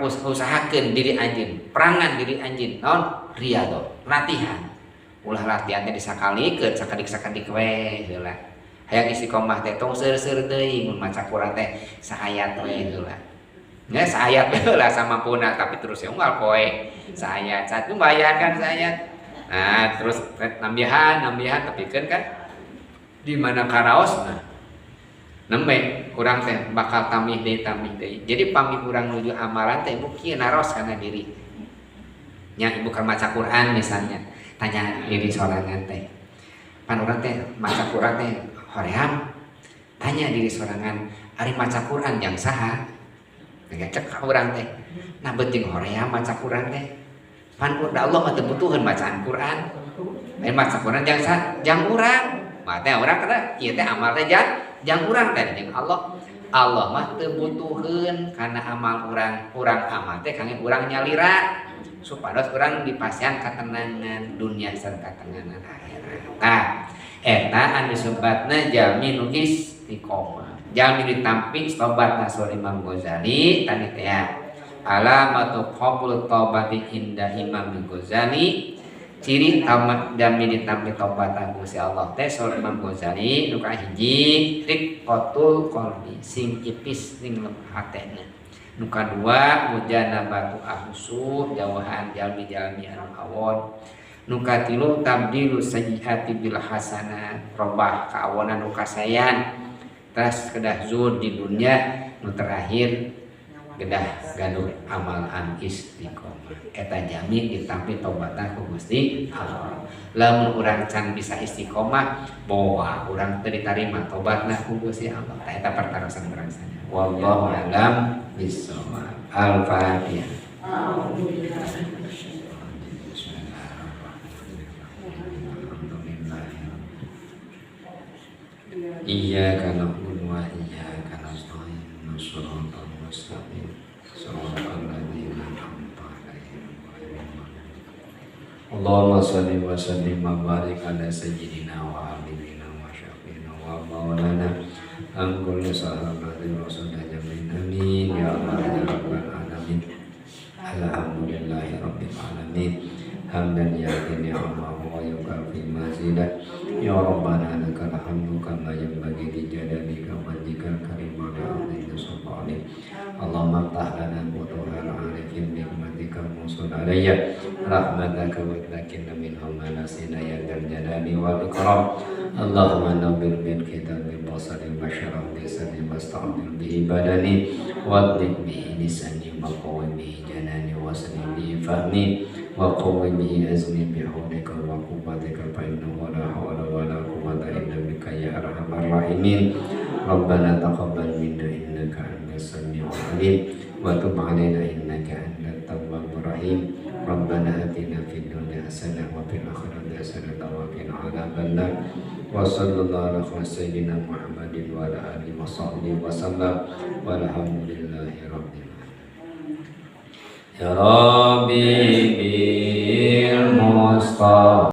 Usahakeun diri anjeun, perangan diri anjeun naon riyadhah, latihan. Ulah latihan teh disakalikeun sakadik-sakadik we heula. Hayang istiqomah teh tong seueur-seueur deui mun maca Quran teh saayat we heula. Nya saayat heula samampuna tapi terus unggal poe saayat satu bayarkan saayat. Nah, terus nambihan tepikeun kan di mana karaosna nembe kurang teh bakal tamih deui. Jadi pami kurang nuju amalan teh ibu kieu naros kana diri. Nya ibu keur maca Quran misalnya, tanya diri sorangan teh. Pan urang teh maca Quran teh hoream. Tanya diri sorangan, ari maca Quran jang saha? Cek ka urang teh. Nah beuting hoream maca Quran teh. Pan Allah mah teu butuheun bacaan Quran. Lain maca Quran jang saha? Jang urang. Mah teh urang kada ieu teh amal teh jang urang teh jeung Allah mah teu butuheun kana amal urang amal teh kangge urang nyalira supados urang dipasihan katenangan dunia sareng katenangan akhirat. Nah, eta anu sebatna jalmi nu istiqomah. Jalmi ditampi tobatna saur Imam Ghazali tadi teh alamatu qabul taubati inda Imam Ghazali. Ciri tamat dami ditampi tobatan Gusti Allah teh saur Imam Ghazali nu kahiji riqatul qalbi sing ipis sing lembut hatena. Nu kadua mujanabatu ahsuh jauhan jalmi-jalmi anu awon. Nu katilu tabdilu sayyiati bil hasanat robah kaawonan nu kasayan. Tas kedah zuhud di dunia. Nu terakhir kedah gaduh amalan istiqomah. Eta jami ditampi tobatan ku Gusti Allah. Lamun urang can bisa istiqomah, boa urang teu ditarima tobatna ku Gusti Allah. Eta pertarosan urang sadaya. Wallahu a'lam bishawab. Al-Fatihah. Iyyaka na'budu wa iyyaka nasta'in. Shiratal mustaqim. Shiratal ladzina an'amta 'alaihim ghairil maghdubi. Allahumma shalli wa sallim wa barik ala sayyidina wa habibina wa syafiina wa maulana an kulli sahabatin rasulillah jamin amin ya Allah ya rabbal alamin. Alhamdulillahi rabbil alamin. Hamdan yaqini Allah wa yukafi mazidah. Ya Rabbana lakal hamdu kama yanbaghi li jalalika wa wajhikal karim wa bi'azmika subhanak. Allahumma ftah lana futuhal arifin bi hikmatika musul alayya rahmataka wa lakinna minhum ma nasina ya dzal jalali wal ikram. Allahumma nawwir bil kitabi basari basyaran bi sadi wasta'mil bihi badani wa adlik bihi lisani wa qawwi bihi janani wa sani bihi fahmi wa qawwi bihi azmi bi hawlika wa quwwatika fa innahu la hawla wa la quwwata illa bika ya arhamar rahimin. Rabbana taqabbal minna innaka antas samiul alim wa tub 'alaina innaka antat tawwabur rahim. Rabbana atina fid dunya hasanah wa fil akhirati hasanah wa qina adzabannar. Wa sallallahu ala sayyidina Muhammadin wa ala alihi wa sahbihi wa sallam. Walhamdulillahi rabbil alamin. ya Rabbi bil Mustafa